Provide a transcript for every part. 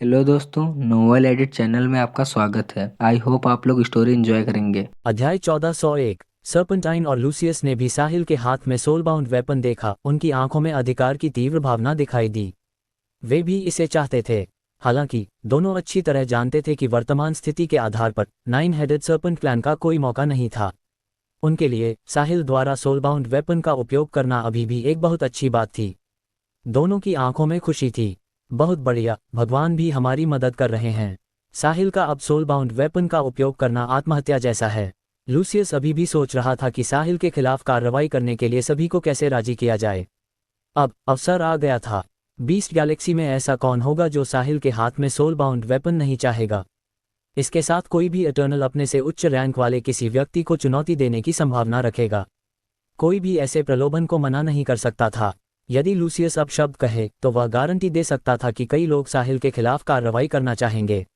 Hello दोस्तों, novel edit channel में आपका स्वागत है। आई होप आप लोग स्टोरी एंजॉय करेंगे। अध्याय 1401। सर्पेंटाइन और लूसियस ने भी साहिल के हाथ में सोलबाउंड वेपन देखा। उनकी आंखों में अधिकार की तीव्र भावना दिखाई दी। वे भी इसे चाहते थे। हालांकि दोनों अच्छी तरह जानते थे कि वर्तमान स्थिति के आधार पर नाइन हेडेड सर्पेंट प्लान का कोई मौका नहीं था। उनके लिए साहिल द्वारा सोलबाउंड वेपन का उपयोग करना अभी भी एक बहुत अच्छी बात थी। दोनों की आंखों में खुशी थी। बहुत बढ़िया, भगवान भी हमारी मदद कर रहे हैं। साहिल का अब सोलबाउंड वेपन का उपयोग करना आत्महत्या जैसा है। लूसियस अभी भी सोच रहा था कि साहिल के खिलाफ कार्रवाई करने के लिए सभी को कैसे राजी किया जाए। अब अवसर आ गया था। बीस्ट गैलेक्सी में ऐसा कौन होगा जो साहिल के हाथ में सोलबाउंड वेपन नहीं चाहेगा। इसके साथ कोई भी इटर्नल अपने से उच्च रैंक वाले किसी व्यक्ति को चुनौती देने की संभावना रखेगा। कोई भी ऐसे प्रलोभन को मना नहीं कर सकता था। यदि लूसियस अब शब्द कहे तो वह गारंटी दे सकता था कि कई लोग साहिल के खिलाफ कार्रवाई करना चाहेंगे।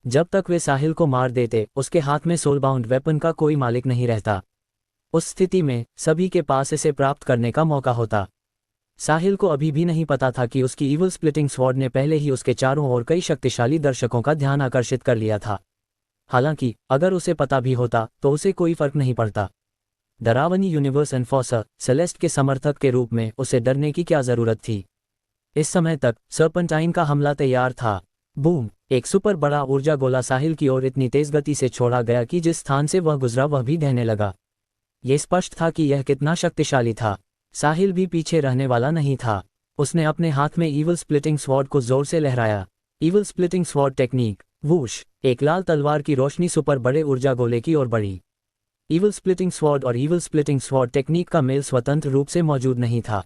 जब तक वे साहिल को मार देते, उसके हाथ में सोलबाउंड वेपन का कोई मालिक नहीं रहता। उस स्थिति में सभी के पास इसे प्राप्त करने का मौका होता। साहिल को अभी भी नहीं पता था कि उसकी इविल स्प्लिटिंग स्वॉर्ड ने पहले ही उसके चारों ओर कई शक्तिशाली दर्शकों का ध्यान आकर्षित कर लिया था। हालांकि अगर उसे पता भी होता तो उसे कोई फर्क नहीं पड़ता। डरावनी यूनिवर्स एनफोर्सर सेलेस्ट के समर्थक के रूप में उसे डरने की क्या जरूरत थी। इस समय तक सर्पेंटाइन का हमला तैयार था। बूम! एक सुपर बड़ा ऊर्जा गोला साहिल की ओर इतनी तेज गति से छोड़ा गया कि जिस स्थान से वह गुजरा वह भी ढहने लगा। ये स्पष्ट था कि यह कितना शक्तिशाली था। साहिल भी पीछे रहने वाला नहीं था। उसने अपने हाथ में ईवल स्प्लिटिंग स्वॉर्ड को जोर से लहराया। Evil splitting sword technique. Whoosh! एक लाल तलवार की रोशनी सुपर बड़े ऊर्जा गोले की ओर बढ़ी। ईवल स्प्लिटिंग स्वॉर्ड और ईवल स्प्लिटिंग स्वॉर्ड टेक्निक का मेल स्वतंत्र रूप से मौजूद नहीं था।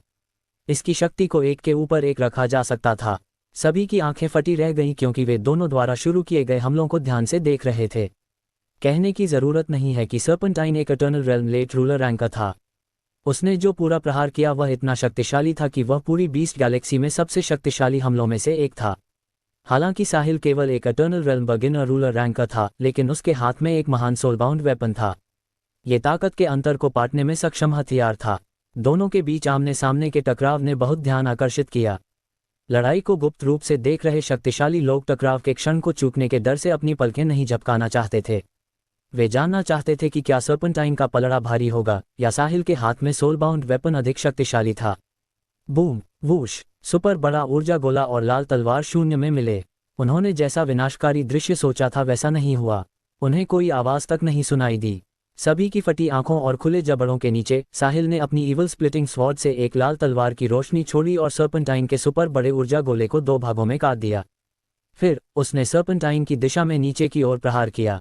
इसकी शक्ति को एक के ऊपर एक रखा जा सकता था। सभी की आंखें फटी रह गईं क्योंकि वे दोनों द्वारा शुरू किए गए हमलों को ध्यान से देख रहे थे। कहने की जरूरत नहीं है कि सर्पेंटाइन एक eternal realm late ruler rank का था। उसने जो पूरा प्रहार किया वह इतना शक्तिशाली था कि वह पूरी बीस्ट गैलेक्सी में सबसे शक्तिशाली हमलों में से एक था। हालांकि साहिल केवल एक eternal realm beginner ruler rank का था, लेकिन उसके हाथ में एक महान सोलबाउंड वेपन था। ये ताकत के अंतर को पाटने में सक्षम हथियार था। दोनों के बीच आमने सामने के टकराव ने बहुत ध्यान आकर्षित किया। लड़ाई को गुप्त रूप से देख रहे शक्तिशाली लोग टकराव के क्षण को चूकने के डर से अपनी पलकें नहीं झपकाना चाहते थे। वे जानना चाहते थे कि क्या सर्पेंटाइन का पलड़ा भारी होगा या साहिल के हाथ में सोलबाउंड वेपन अधिक शक्तिशाली था। बूम! वूश! सुपर बड़ा ऊर्जा गोला और लाल तलवार शून्य में मिले। उन्होंने जैसा विनाशकारी दृश्य सोचा था वैसा नहीं हुआ। उन्हें कोई आवाज तक नहीं सुनाई दी। सभी की फटी आंखों और खुले जबड़ों के नीचे साहिल ने अपनी ईवल स्प्लिटिंग स्वॉर्ड से एक लाल तलवार की रोशनी छोड़ी और सर्पेंटाइन के सुपर बड़े ऊर्जा गोले को दो भागों में काट दिया। फिर उसने सर्पेंटाइन की दिशा में नीचे की ओर प्रहार किया।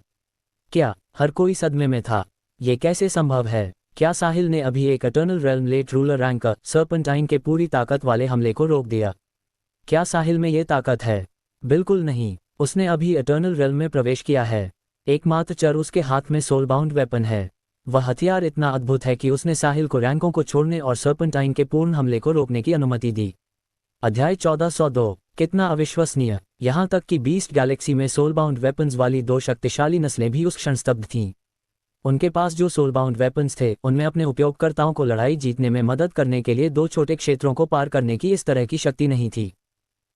क्या? हर कोई सदमे में था। ये कैसे संभव है? क्या साहिल ने अभी एक eternal realm late ruler rank का सर्पेंटाइन के पूरी ताकत वाले हमले को रोक दिया? क्या साहिल में ये ताकत है? बिल्कुल नहीं। उसने अभी इटर्नल रेल्म में प्रवेश किया है। एकमात्र चर उसके हाथ में सोलबाउंड वेपन है। वह हथियार इतना अद्भुत है कि उसने साहिल को रैंकों को छोड़ने और सर्पेंटाइन के पूर्ण हमले को रोकने की अनुमति दी। अध्याय 1402। कितना अविश्वसनीय! यहाँ तक कि बीस्ट गैलेक्सी में सोलबाउंड वेपन्स वाली दो शक्तिशाली नस्लें भी उस क्षण स्तब्ध थीं। उनके पास जो सोलबाउंड वेपन्स थे उनमें अपने उपयोगकर्ताओं को लड़ाई जीतने में मदद करने के लिए दो छोटे क्षेत्रों को पार करने की इस तरह की शक्ति नहीं थी।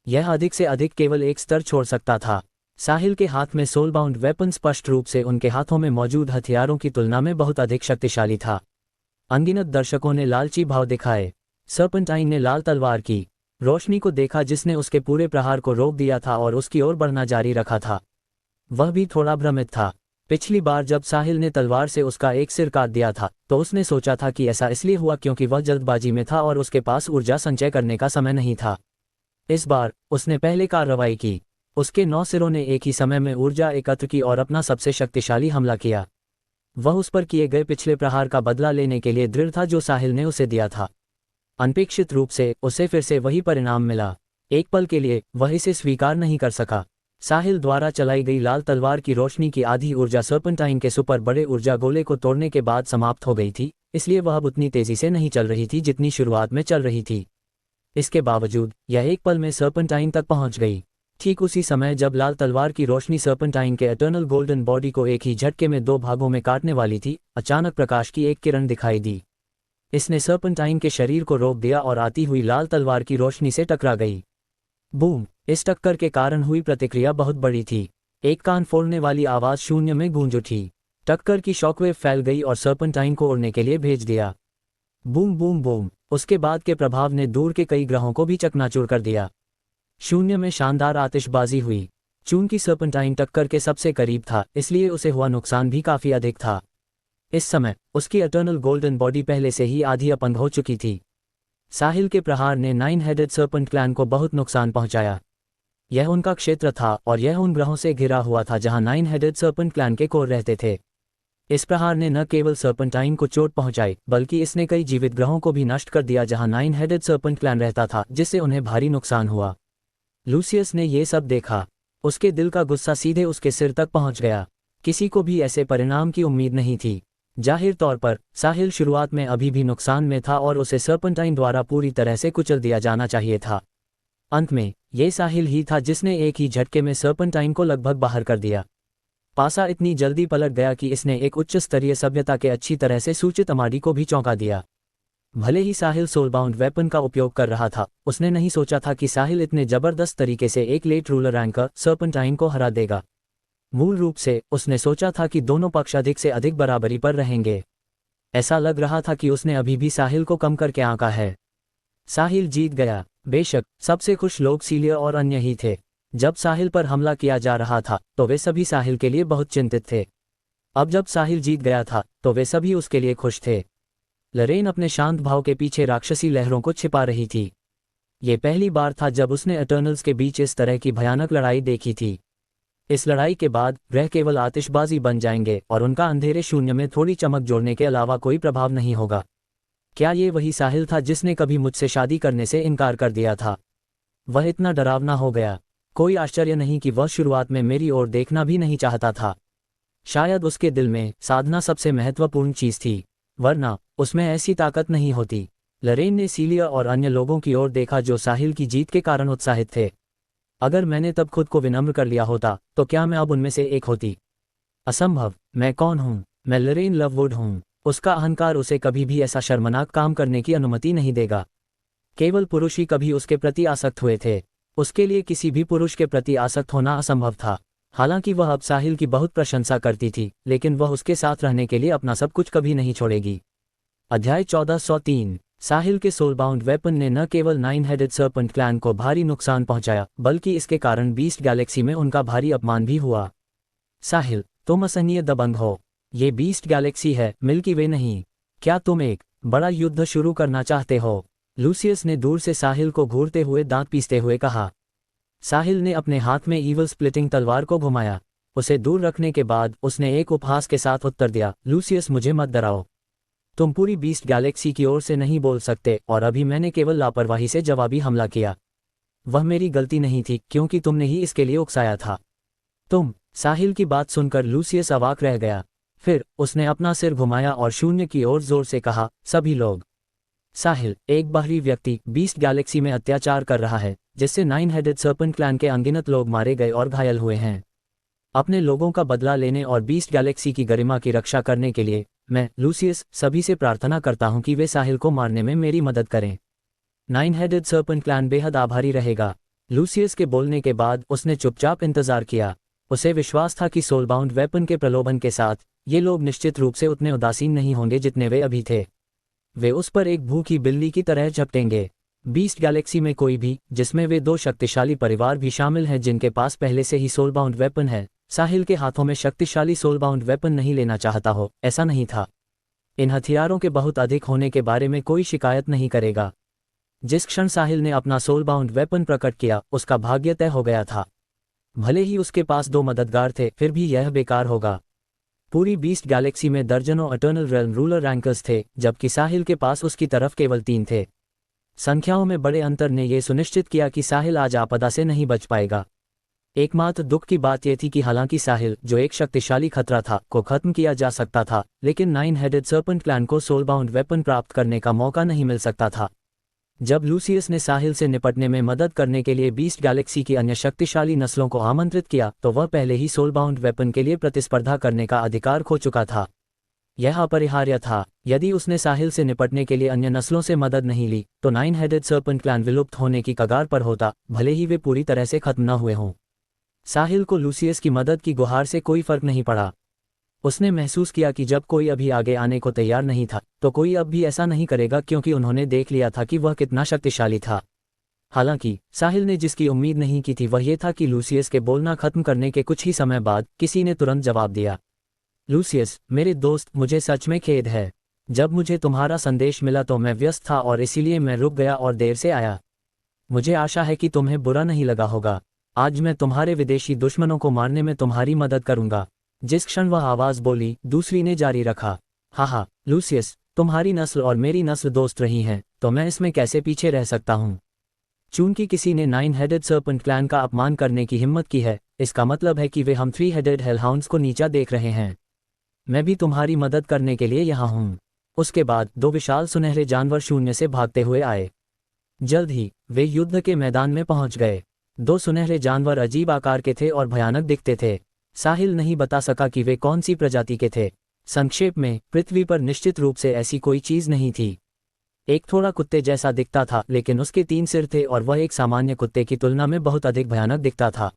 यह अधिक से अधिक केवल एक स्तर छोड़ सकता था। साहिल के हाथ में सोलबाउंड वेपन स्पष्ट रूप से उनके हाथों में मौजूद हथियारों की तुलना में बहुत अधिक शक्तिशाली था। अनगिनत दर्शकों ने लालची भाव दिखाए। सर्पेंटाइन ने लाल तलवार की रोशनी को देखा जिसने उसके पूरे प्रहार को रोक दिया था और उसकी ओर बढ़ना जारी रखा था। वह भी थोड़ा भ्रमित था। पिछली बार जब साहिल ने तलवार से उसका एक सिर काट दिया था तो उसने सोचा था कि ऐसा इसलिए हुआ क्योंकि वह जल्दबाजी में था और उसके पास ऊर्जा संचय करने का समय नहीं था। इस बार उसने पहले कार्रवाई की। उसके 9 सिरों ने एक ही समय में ऊर्जा एकत्र की और अपना सबसे शक्तिशाली हमला किया। वह उस पर किए गए पिछले प्रहार का बदला लेने के लिए दृढ़ था जो साहिल ने उसे दिया था। अनपेक्षित रूप से उसे फिर से वही परिणाम मिला। एक पल के लिए वह इसे स्वीकार नहीं कर सका। साहिल द्वारा चलाई गई लाल तलवार की रोशनी की आधी ऊर्जा सर्पेंटाइन के सुपर बड़े ऊर्जा गोले को तोड़ने के बाद समाप्त हो गई थी, इसलिए वह अब उतनी तेजी से नहीं चल रही थी जितनी शुरुआत में चल रही थी। इसके बावजूद यह एक पल में सर्पेंटाइन तक पहुंच गई। ठीक उसी समय जब लाल तलवार की रोशनी सर्पेंटाइन के एटर्नल गोल्डन बॉडी को एक ही झटके में दो भागों में काटने वाली थी, अचानक प्रकाश की एक किरण दिखाई दी। इसने सर्पेंटाइन के शरीर को रोक दिया और आती हुई लाल तलवार की रोशनी से टकरा गई। बूम! इस टक्कर के कारण हुई प्रतिक्रिया बहुत बड़ी थी। एक कान फोड़ने वाली आवाज़ शून्य में गूंज उठी। टक्कर की शॉकवेव फैल गई और सर्पेंटाइन को उड़ने के लिए भेज दिया। Boom boom boom. उसके बाद के प्रभाव ने दूर के कई ग्रहों को भी चकनाचूर कर दिया। शून्य में शानदार आतिशबाजी हुई। चूंकि सर्पेंटाइन टक्कर के सबसे करीब था, इसलिए उसे हुआ नुकसान भी काफ़ी अधिक था। इस समय उसकी इटर्नल गोल्डन बॉडी पहले से ही आधी अपंग हो चुकी थी। साहिल के प्रहार ने 9 हेडेड सर्पेंट क्लैन को बहुत नुकसान पहुंचाया। यह उनका क्षेत्र था और यह उन ग्रहों से घिरा हुआ था जहां 9 हेडेड सर्पेंट क्लैन के कोर रहते थे। इस प्रहार ने न केवल सर्पेंटाइन को चोट पहुंचाई, बल्कि इसने कई जीवित ग्रहों को भी नष्ट कर दिया जहां 9 हेडेड सर्पेंट क्लैन रहता था, जिससे उन्हें भारी नुकसान हुआ। लूसियस ने ये सब देखा। उसके दिल का गुस्सा सीधे उसके सिर तक पहुंच गया। किसी को भी ऐसे परिणाम की उम्मीद नहीं थी। जाहिर तौर पर साहिल शुरुआत में अभी भी नुकसान में था और उसे सर्पेंटाइन द्वारा पूरी तरह से कुचल दिया जाना चाहिए था। अंत में ये साहिल ही था जिसने एक ही झटके में सर्पेंटाइन को लगभग बाहर कर दिया। पासा इतनी जल्दी पलट गया कि इसने एक उच्च स्तरीय सभ्यता के अच्छी तरह से सूचित अमाडी को भी चौंका दिया। भले ही साहिल सोलबाउंड वेपन का उपयोग कर रहा था, उसने नहीं सोचा था कि साहिल इतने जबरदस्त तरीके से एक लेट रूलर रैंकर सर्पेंटाइन को हरा देगा। मूल रूप से उसने सोचा था कि दोनों पक्ष अधिक से अधिक बराबरी पर रहेंगे। ऐसा लग रहा था कि उसने अभी भी साहिल को कम करके आंका है। साहिल जीत गया। बेशक सबसे खुश लोग सीलिया और अन्य ही थे। जब साहिल पर हमला किया जा रहा था तो वे सभी साहिल के लिए बहुत चिंतित थे। अब जब साहिल जीत गया था तो वे सभी उसके लिए खुश थे। लरेन अपने शांत भाव के पीछे राक्षसी लहरों को छिपा रही थी। ये पहली बार था जब उसने एटर्नल्स के बीच इस तरह की भयानक लड़ाई देखी थी। इस लड़ाई के बाद ग्रह केवल आतिशबाजी बन जाएंगे और उनका अंधेरे शून्य में थोड़ी चमक जोड़ने के अलावा कोई प्रभाव नहीं होगा। क्या ये वही साहिल था जिसने कभी मुझसे शादी करने से इनकार कर दिया था? वह इतना डरावना हो गया। कोई आश्चर्य नहीं कि वह शुरुआत में मेरी ओर देखना भी नहीं चाहता था। शायद उसके दिल में साधना सबसे महत्वपूर्ण चीज थी, वरना उसमें ऐसी ताकत नहीं होती। लरेन ने सीलिया और अन्य लोगों की ओर देखा जो साहिल की जीत के कारण उत्साहित थे। अगर मैंने तब खुद को विनम्र कर लिया होता तो क्या मैं अब उनमें से एक होती? असंभव। मैं कौन हूँ? मैं लरेन लववुड हूँ। उसका अहंकार उसे कभी भी ऐसा शर्मनाक काम करने की अनुमति नहीं देगा। केवल पुरुष ही कभी उसके प्रति आसक्त हुए थे। उसके लिए किसी भी पुरुष के प्रति आसक्त होना असंभव था। हालांकि वह अब साहिल की बहुत प्रशंसा करती थी, लेकिन वह उसके साथ रहने के लिए अपना सब कुछ कभी नहीं छोड़ेगी। अध्याय 1403। साहिल के सोलबाउंड वेपन ने न केवल 9 हेडेड सर्पेंट क्लैन को भारी नुकसान पहुंचाया, बल्कि इसके कारण बीस्ट गैलेक्सी में उनका भारी अपमान भी हुआ। साहिल, तुम असहनीय दबंग हो। ये बीस्ट गैलेक्सी है, मिल्की वे नहीं। क्या तुम एक बड़ा युद्ध शुरू करना चाहते हो? लूसियस ने दूर से साहिल को घूरते हुए दांत पीसते हुए कहा। साहिल ने अपने हाथ में ईवल स्प्लिटिंग तलवार को घुमाया। उसे दूर रखने के बाद उसने एक उपहास के साथ उत्तर दिया, लूसियस मुझे मत डराओ। तुम पूरी बीस्ट गैलेक्सी की ओर से नहीं बोल सकते और अभी मैंने केवल लापरवाही से जवाबी हमला किया। वह मेरी गलती नहीं थी क्योंकि तुमने ही इसके लिए उकसाया था। तुम। साहिल की बात सुनकर लूसियस अवाक रह गया। फिर उसने अपना सिर घुमाया और शून्य की ओर जोर से कहा, सभी लोग। साहिल, एक बाहरी व्यक्ति बीस्ट गैलेक्सी में अत्याचार कर रहा है, जिससे 9 हेडेड सर्पेंट क्लैन के अनगिनत लोग मारे गए और घायल हुए हैं। अपने लोगों का बदला लेने और बीस्ट गैलेक्सी की गरिमा की रक्षा करने के लिए मैं, लूसियस, सभी से प्रार्थना करता हूं कि वे साहिल को मारने में मेरी मदद करें। 9 हेडेड सर्पेंट क्लैन बेहद आभारी रहेगा। लूसियस के बोलने के बाद उसने चुपचाप इंतजार किया। उसे विश्वास था कि सोलबाउंड वेपन के प्रलोभन के साथ ये लोग निश्चित रूप से उतने उदासीन नहीं होंगे जितने वे अभी थे। वे उस पर एक भूखी बिल्ली की तरह झपटेंगे। बीस्ट गैलेक्सी में कोई भी, जिसमें वे दो शक्तिशाली परिवार भी शामिल हैं जिनके पास पहले से ही सोलबाउंड वेपन है, साहिल के हाथों में शक्तिशाली सोलबाउंड वेपन नहीं लेना चाहता हो, ऐसा नहीं था। इन हथियारों के बहुत अधिक होने के बारे में कोई शिकायत नहीं करेगा। जिस क्षण साहिल ने अपना सोलबाउंड वेपन प्रकट किया, उसका भाग्य तय हो गया था। भले ही उसके पास 2 मददगार थे, फिर भी यह बेकार होगा। पूरी बीस्ट गैलेक्सी में दर्जनों इटर्नल रेल्म रूलर रैंकर्स थे, जबकि साहिल के पास उसकी तरफ केवल 3 थे। संख्याओं में बड़े अंतर ने यह सुनिश्चित किया कि साहिल आज आपदा से नहीं बच पाएगा। एकमात्र दुख की बात यह थी कि हालांकि साहिल, जो एक शक्तिशाली खतरा था, को खत्म किया जा सकता था, लेकिन 9 हेडेड सर्पेंट क्लैन को सोलबाउंड वेपन प्राप्त करने का मौका नहीं मिल सकता था। जब लूसियस ने साहिल से निपटने में मदद करने के लिए बीस्ट गैलेक्सी की अन्य शक्तिशाली नस्लों को आमंत्रित किया, तो वह पहले ही सोलबाउंड वेपन के लिए प्रतिस्पर्धा करने का अधिकार खो चुका था। यह अपरिहार्य था। यदि उसने साहिल से निपटने के लिए अन्य नस्लों से मदद नहीं ली तो नाइन हेडेड सर्पेंट क्लैन विलुप्त होने की कगार पर होता, भले ही वे पूरी तरह से खत्म न हुए हों। साहिल को लूसियस की मदद की गुहार से कोई फर्क नहीं पड़ा। उसने महसूस किया कि जब कोई अभी आगे आने को तैयार नहीं था तो कोई अब भी ऐसा नहीं करेगा, क्योंकि उन्होंने देख लिया था कि वह कितना शक्तिशाली था। हालांकि साहिल ने जिसकी उम्मीद नहीं की थी वह ये था कि लूसियस के बोलना खत्म करने के कुछ ही समय बाद किसी ने तुरंत जवाब दिया। लूसियस, मेरे दोस्त, मुझे सच में खेद है। जब मुझे तुम्हारा संदेश मिला तो मैं व्यस्त था और इसीलिए मैं रुक गया और देर से आया। मुझे आशा है कि तुम्हें बुरा नहीं लगा होगा। आज मैं तुम्हारे विदेशी दुश्मनों को मारने में तुम्हारी मदद करूंगा। जिस क्षण वह आवाज बोली, दूसरी ने जारी रखा, हाँ लूसियस, तुम्हारी नस्ल और मेरी नस्ल दोस्त रही हैं, तो मैं इसमें कैसे पीछे रह सकता हूँ। चूंकि किसी ने नाइन हेडेड सर्पेंट क्लैन का अपमान करने की हिम्मत की है, इसका मतलब है कि वे हम थ्री हेडेड हेलहाउंड्स को नीचा देख रहे हैं। मैं भी तुम्हारी मदद करने के लिए यहाँ हूँ। उसके बाद दो विशाल सुनहरे जानवर शून्य से भागते हुए आए। जल्द ही वे युद्ध के मैदान में पहुंच गए। दो सुनहरे जानवर अजीब आकार के थे और भयानक दिखते थे। साहिल नहीं बता सका कि वे कौन सी प्रजाति के थे। संक्षेप में, पृथ्वी पर निश्चित रूप से ऐसी कोई चीज नहीं थी। एक थोड़ा कुत्ते जैसा दिखता था, लेकिन उसके 3 सिर थे और वह एक सामान्य कुत्ते की तुलना में बहुत अधिक भयानक दिखता था।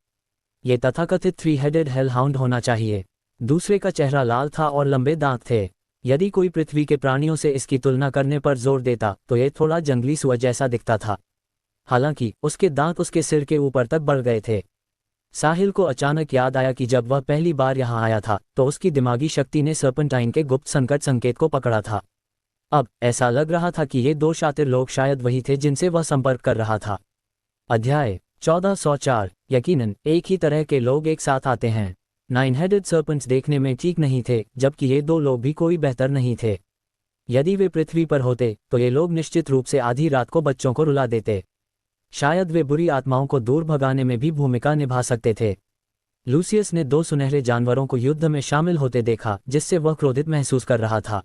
ये तथाकथित थ्री हेडेड हेलहाउंड होना चाहिए। दूसरे का चेहरा लाल था और लंबे दांत थे। यदि कोई पृथ्वी के प्राणियों से इसकी तुलना करने पर जोर देता तो ये थोड़ा जंगली सुअर जैसा दिखता था। हालांकि उसके दांत उसके सिर के ऊपर तक बढ़ गए थे। साहिल को अचानक याद आया कि जब वह पहली बार यहाँ आया था तो उसकी दिमागी शक्ति ने सर्पेंटाइन के गुप्त संकट संकेत को पकड़ा था। अब ऐसा लग रहा था कि ये दो शातिर लोग शायद वही थे जिनसे वह संपर्क कर रहा था। अध्याय 1404। यकीनन एक ही तरह के लोग एक साथ आते हैं। नाइन हेडेड सर्पेंट्स देखने में ठीक नहीं थे, जबकि ये दो लोग भी कोई बेहतर नहीं थे। यदि वे पृथ्वी पर होते तो ये लोग निश्चित रूप से आधी रात को बच्चों को रुला देते। शायद वे बुरी आत्माओं को दूर भगाने में भी भूमिका निभा सकते थे। लूसियस ने दो सुनहरे जानवरों को युद्ध में शामिल होते देखा, जिससे वह क्रोधित महसूस कर रहा था।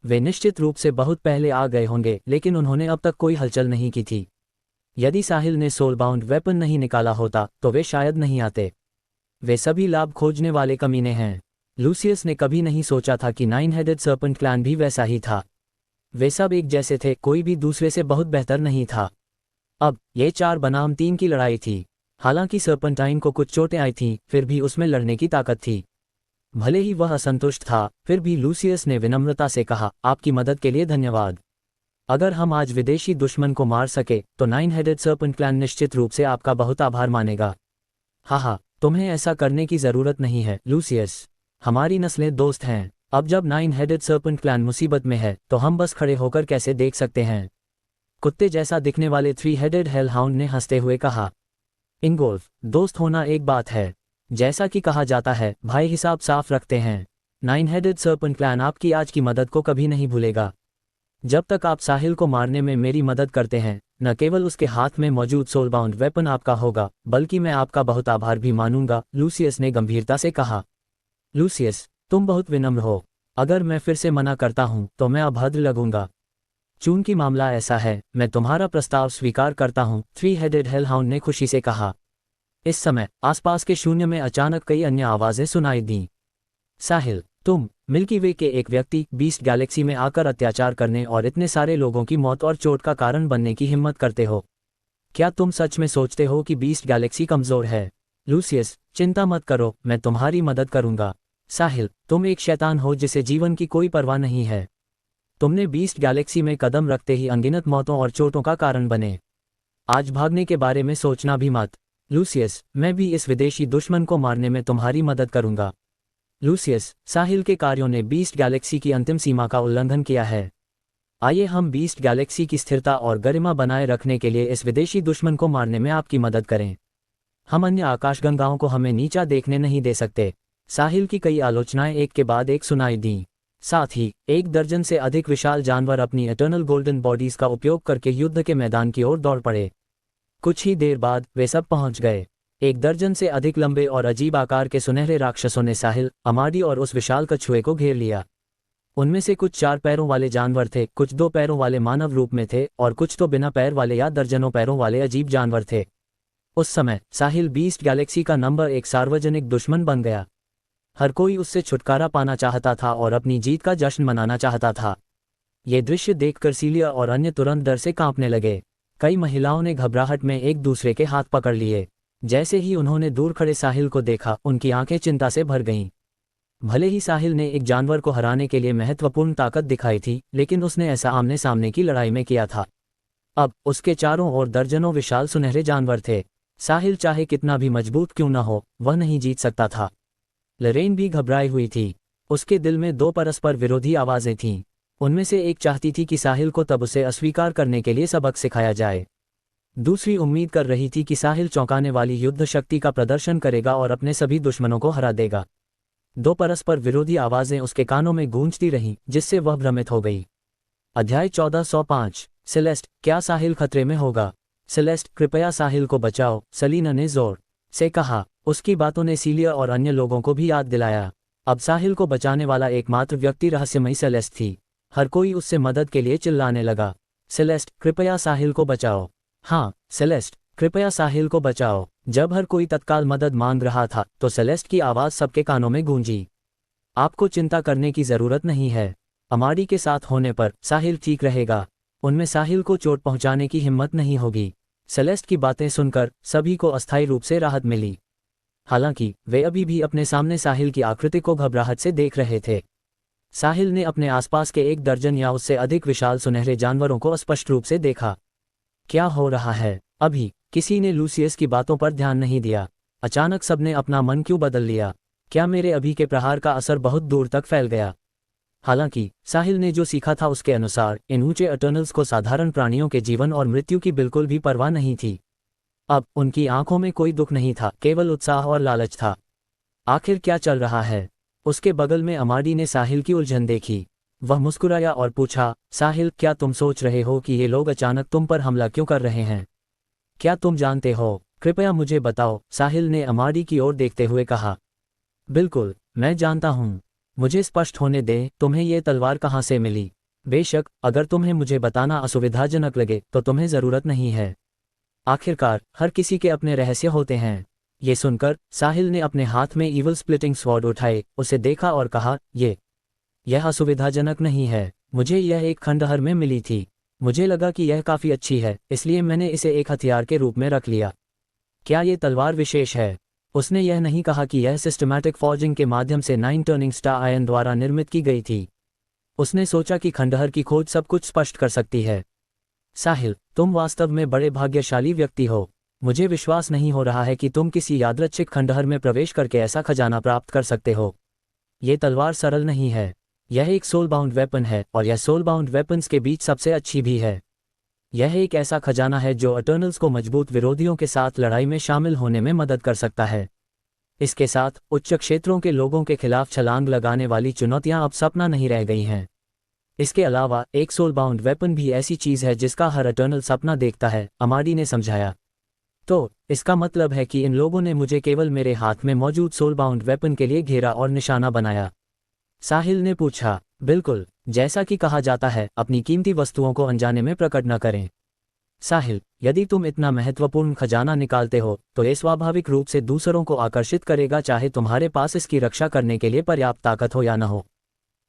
वे निश्चित रूप से बहुत पहले आ गए होंगे, लेकिन उन्होंने अब तक कोई हलचल नहीं की थी। यदि साहिल ने सोलबाउंड वेपन नहीं निकाला होता तो वे शायद नहीं आते। वे सभी लाभ खोजने वाले कमीने हैं। लूसियस ने कभी नहीं सोचा था कि नाइन हेडेड सर्पेंट क्लैन भी वैसा ही था। वे सब एक जैसे थे, कोई भी दूसरे से बहुत बेहतर नहीं था। अब ये 4 बनाम 3 की लड़ाई थी। हालांकि सर्पेंटाइन को कुछ चोटें आई थीं, फिर भी उसमें लड़ने की ताकत थी। भले ही वह असंतुष्ट था, फिर भी लूसियस ने विनम्रता से कहा, आपकी मदद के लिए धन्यवाद। अगर हम आज विदेशी दुश्मन को मार सके तो नाइन हेडेड सर्पेंट क्लैन निश्चित रूप से आपका बहुत आभार मानेगा। हाँ, तुम्हें ऐसा करने की जरूरत नहीं है लूसियस। हमारी नस्लें दोस्त हैं। अब जब नाइन हेडेड सर्पेंट क्लैन मुसीबत में है तो हम बस खड़े होकर कैसे देख सकते हैं। कुत्ते जैसा दिखने वाले थ्री हेडेड हेलहाउंड ने हंसते हुए कहा, इंगोल्फ, दोस्त होना एक बात है। जैसा कि कहा जाता है, भाई हिसाब साफ रखते हैं। नाइन हेडेड सर्पेंट क्लैन आपकी आज की मदद को कभी नहीं भूलेगा। जब तक आप साहिल को मारने में मेरी मदद करते हैं, न केवल उसके हाथ में मौजूद सोलबाउंड वेपन आपका होगा, बल्कि मैं आपका बहुत आभार भी मानूंगा, लूसियस ने गंभीरता से कहा। लूसियस, तुम बहुत विनम्र हो। अगर मैं फिर से मना करता हूं तो मैं अभद्र लगूंगा। चूंकि मामला ऐसा है, मैं तुम्हारा प्रस्ताव स्वीकार करता हूं, थ्री हेडेड हेलहाउंड ने खुशी से कहा। इस समय आसपास के शून्य में अचानक कई अन्य आवाजें सुनाई दीं। साहिल, तुम मिल्की वे के एक व्यक्ति बीस्ट गैलेक्सी में आकर अत्याचार करने और इतने सारे लोगों की मौत और चोट का कारण बनने की हिम्मत करते हो। क्या तुम सच में सोचते हो कि बीस्ट गैलेक्सी कमजोर है? लूसियस, चिंता मत करो, मैं तुम्हारी मदद करूंगा। साहिल, तुम एक शैतान हो जिसे जीवन की कोई परवाह नहीं है। तुमने बीस्ट गैलेक्सी में कदम रखते ही अनगिनत मौतों और चोटों का कारण बने। आज भागने के बारे में सोचना भी मत। लूसियस, मैं भी इस विदेशी दुश्मन को मारने में तुम्हारी मदद करूंगा। लूसियस, साहिल के कार्यों ने बीस्ट गैलेक्सी की अंतिम सीमा का उल्लंघन किया है। आइए हम बीस्ट गैलेक्सी की स्थिरता और गरिमा बनाए रखने के लिए इस विदेशी दुश्मन को मारने में आपकी मदद करें। हम अन्य आकाशगंगाओं को हमें नीचा देखने नहीं दे सकते। साहिल की कई आलोचनाएं एक के बाद एक सुनाई दीं। साथ ही 1 दर्जन से अधिक विशाल जानवर अपनी एटर्नल गोल्डन बॉडीज का उपयोग करके युद्ध के मैदान की ओर दौड़ पड़े। कुछ ही देर बाद वे सब पहुंच गए। 1 दर्जन से अधिक लंबे और अजीब आकार के सुनहरे राक्षसों ने साहिल, अमाडी और उस विशाल कछुए को घेर लिया। उनमें से कुछ 4 पैरों वाले जानवर थे, कुछ 2 पैरों वाले मानव रूप में थे और कुछ तो बिना पैर वाले या दर्जनों पैरों वाले अजीब जानवर थे। उस समय साहिल बीस्ट गैलेक्सी का नंबर 1 सार्वजनिक दुश्मन बन गया। हर कोई उससे छुटकारा पाना चाहता था और अपनी जीत का जश्न मनाना चाहता था। ये दृश्य देखकर सीलिया और अन्य तुरंत डर से कांपने लगे। कई महिलाओं ने घबराहट में एक दूसरे के हाथ पकड़ लिए। जैसे ही उन्होंने दूर खड़े साहिल को देखा, उनकी आंखें चिंता से भर गईं। भले ही साहिल ने एक जानवर को हराने के लिए महत्वपूर्ण ताकत दिखाई थी, लेकिन उसने ऐसा आमने सामने की लड़ाई में किया था। अब उसके चारों ओर दर्जनों विशाल सुनहरे जानवर थे। साहिल चाहे कितना भी मजबूत क्यों न हो, वह नहीं जीत सकता था। लरेन भी घबराई हुई थी। उसके दिल में दो परस्पर विरोधी आवाजें थीं। उनमें से एक चाहती थी कि साहिल को तब उसे अस्वीकार करने के लिए सबक सिखाया जाए। दूसरी उम्मीद कर रही थी कि साहिल चौंकाने वाली युद्ध शक्ति का प्रदर्शन करेगा और अपने सभी दुश्मनों को हरा देगा। दो परस्पर विरोधी आवाजें उसके कानों में गूंजती रहीं, जिससे वह भ्रमित हो गई। अध्याय 1405। सेलेस्ट, क्या साहिल खतरे में होगा? सेलेस्ट, कृपया साहिल को बचाओ, सलीना ने जोर से कहा। उसकी बातों ने सीलिया और अन्य लोगों को भी याद दिलाया। अब साहिल को बचाने वाला एकमात्र व्यक्ति रहस्यमयी सेलेस्ट थी। हर कोई उससे मदद के लिए चिल्लाने लगा। सेलेस्ट, कृपया साहिल को बचाओ। हाँ, सेलेस्ट, कृपया साहिल को बचाओ। जब हर कोई तत्काल मदद मांग रहा था, तो सेलेस्ट की आवाज़ सबके कानों में गूंजी। आपको चिंता करने की ज़रूरत नहीं है। अमाडी के साथ होने पर साहिल ठीक रहेगा। उनमें साहिल को चोट पहुंचाने की हिम्मत नहीं होगी। सेलेस्ट की बातें सुनकर सभी को अस्थायी रूप से राहत मिली। हालांकि वे अभी भी अपने सामने साहिल की आकृति को घबराहट से देख रहे थे। साहिल ने अपने आसपास के एक दर्जन या उससे अधिक विशाल सुनहरे जानवरों को स्पष्ट रूप से देखा। क्या हो रहा है? अभी किसी ने लूसियस की बातों पर ध्यान नहीं दिया। अचानक सबने अपना मन क्यों बदल लिया? क्या मेरे अभी के प्रहार का असर बहुत दूर तक फैल गया? हालांकि साहिल ने जो सीखा था उसके अनुसार इन ऊंचे अटर्नल्स को साधारण प्राणियों के जीवन और मृत्यु की बिल्कुल भी परवाह नहीं थी। अब उनकी आंखों में कोई दुख नहीं था, केवल उत्साह और लालच था। आखिर क्या चल रहा है? उसके बगल में अमाडी ने साहिल की उलझन देखी। वह मुस्कुराया और पूछा, साहिल, क्या तुम सोच रहे हो कि ये लोग अचानक तुम पर हमला क्यों कर रहे हैं? क्या तुम जानते हो? कृपया मुझे बताओ, साहिल ने अमाडी की ओर देखते हुए कहा। बिल्कुल, मैं जानता हूँ। मुझे स्पष्ट होने दें, तुम्हें ये तलवार कहाँ से मिली? बेशक, अगर तुम्हें मुझे बताना असुविधाजनक लगे तो तुम्हें ज़रूरत नहीं है। आखिरकार हर किसी के अपने रहस्य होते हैं। ये सुनकर साहिल ने अपने हाथ में ईवल स्प्लिटिंग स्वॉर्ड उठाए, उसे देखा और कहा, यह असुविधाजनक नहीं है। मुझे यह एक खंडहर में मिली थी। मुझे लगा कि यह काफ़ी अच्छी है, इसलिए मैंने इसे एक हथियार के रूप में रख लिया। क्या ये तलवार विशेष है? उसने यह नहीं कहा कि यह सिस्टमैटिक फॉर्जिंग के माध्यम से 9 टर्निंग स्टार आयन द्वारा निर्मित की गई थी। उसने सोचा कि खंडहर की खोज सब कुछ स्पष्ट कर सकती है। साहिल, तुम वास्तव में बड़े भाग्यशाली व्यक्ति हो। मुझे विश्वास नहीं हो रहा है कि तुम किसी यादृच्छिक खंडहर में प्रवेश करके ऐसा खजाना प्राप्त कर सकते हो। ये तलवार सरल नहीं है। यह एक सोलबाउंड वेपन है, और यह सोलबाउंड वेपन्स के बीच सबसे अच्छी भी है। यह एक ऐसा खजाना है जो अटर्नल्स को मजबूत विरोधियों के साथ लड़ाई में शामिल होने में मदद कर सकता है। इसके साथ उच्च क्षेत्रों के लोगों के खिलाफ छलांग लगाने वाली चुनौतियां अब सपना नहीं रह गई हैं। इसके अलावा एक सोलबाउंड वेपन भी ऐसी चीज़ है जिसका हर अटर्नल सपना देखता है, अमाडी ने समझाया। तो इसका मतलब है कि इन लोगों ने मुझे केवल मेरे हाथ में मौजूद सोलबाउंड वेपन के लिए घेरा और निशाना बनाया? साहिल ने पूछा। बिल्कुल, जैसा कि कहा जाता है, अपनी कीमती वस्तुओं को अनजाने में प्रकट न करें। साहिल, यदि तुम इतना महत्वपूर्ण खजाना निकालते हो तो ये स्वाभाविक रूप से दूसरों को आकर्षित करेगा, चाहे तुम्हारे पास इसकी रक्षा करने के लिए पर्याप्त ताकत हो या न हो।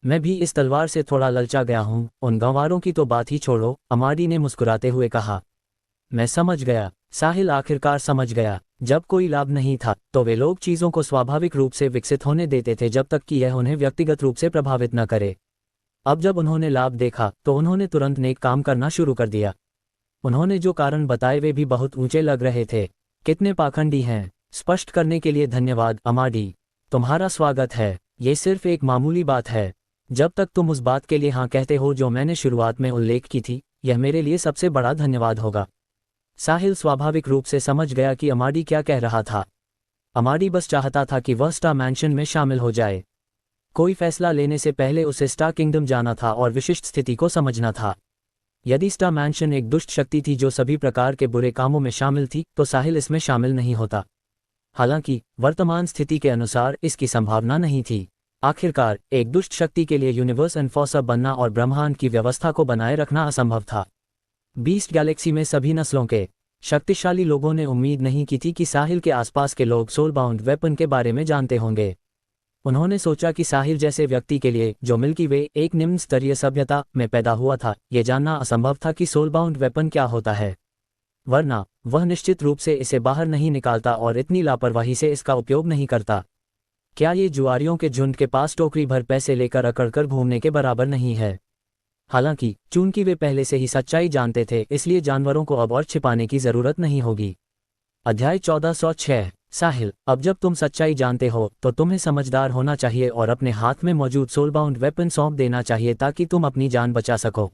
मैं भी इस तलवार से थोड़ा ललचा गया हूँ। उन गंवारों की तो बात ही छोड़ो, अमाडी ने मुस्कुराते हुए कहा। मैं समझ गया। साहिल आखिरकार समझ गया। जब कोई लाभ नहीं था तो वे लोग चीज़ों को स्वाभाविक रूप से विकसित होने देते थे, जब तक कि यह उन्हें व्यक्तिगत रूप से प्रभावित न करे। अब जब उन्होंने लाभ देखा तो उन्होंने तुरंत नेक काम करना शुरू कर दिया। उन्होंने जो कारण बताए वे भी बहुत ऊंचे लग रहे थे। कितने पाखंडी हैं। स्पष्ट करने के लिए धन्यवाद अमाडी। तुम्हारा स्वागत है। ये सिर्फ एक मामूली बात है। जब तक तुम उस बात के लिए हाँ कहते हो जो मैंने शुरुआत में उल्लेख की थी, यह मेरे लिए सबसे बड़ा धन्यवाद होगा। साहिल स्वाभाविक रूप से समझ गया कि अमाडी क्या कह रहा था। अमाडी बस चाहता था कि वह स्टार मैंशन में शामिल हो जाए। कोई फैसला लेने से पहले उसे स्टार किंगडम जाना था और विशिष्ट स्थिति को समझना था। यदि स्टार मैंशन एक दुष्ट शक्ति थी जो सभी प्रकार के बुरे कामों में शामिल थी, तो साहिल इसमें शामिल नहीं होता। हालांकि वर्तमान स्थिति के अनुसार इसकी संभावना नहीं थी। आखिरकार एक दुष्ट शक्ति के लिए यूनिवर्स एनफोर्सर बनना और ब्रह्मांड की व्यवस्था को बनाए रखना असंभव था। बीस्ट गैलेक्सी में सभी नस्लों के शक्तिशाली लोगों ने उम्मीद नहीं की थी कि साहिल के आसपास के लोग सोलबाउंड वेपन के बारे में जानते होंगे। उन्होंने सोचा कि साहिल जैसे व्यक्ति के लिए, जो मिल्की वे एक निम्न स्तरीय सभ्यता में पैदा हुआ था, ये जानना असंभव था कि सोलबाउंड वेपन क्या होता है, वरना वह निश्चित रूप से इसे बाहर नहीं निकालता और इतनी लापरवाही से इसका उपयोग नहीं करता। क्या ये जुआरियों के झुंड के पास टोकरी भर पैसे लेकर अकड़कर घूमने के बराबर नहीं है? हालांकि चूंकि वे पहले से ही सच्चाई जानते थे, इसलिए जानवरों को अब और छिपाने की जरूरत नहीं होगी। अध्याय 1406। साहिल, अब जब तुम सच्चाई जानते हो तो तुम्हें समझदार होना चाहिए और अपने हाथ में मौजूद सोलबाउंड वेपन सौंप देना चाहिए ताकि तुम अपनी जान बचा सको।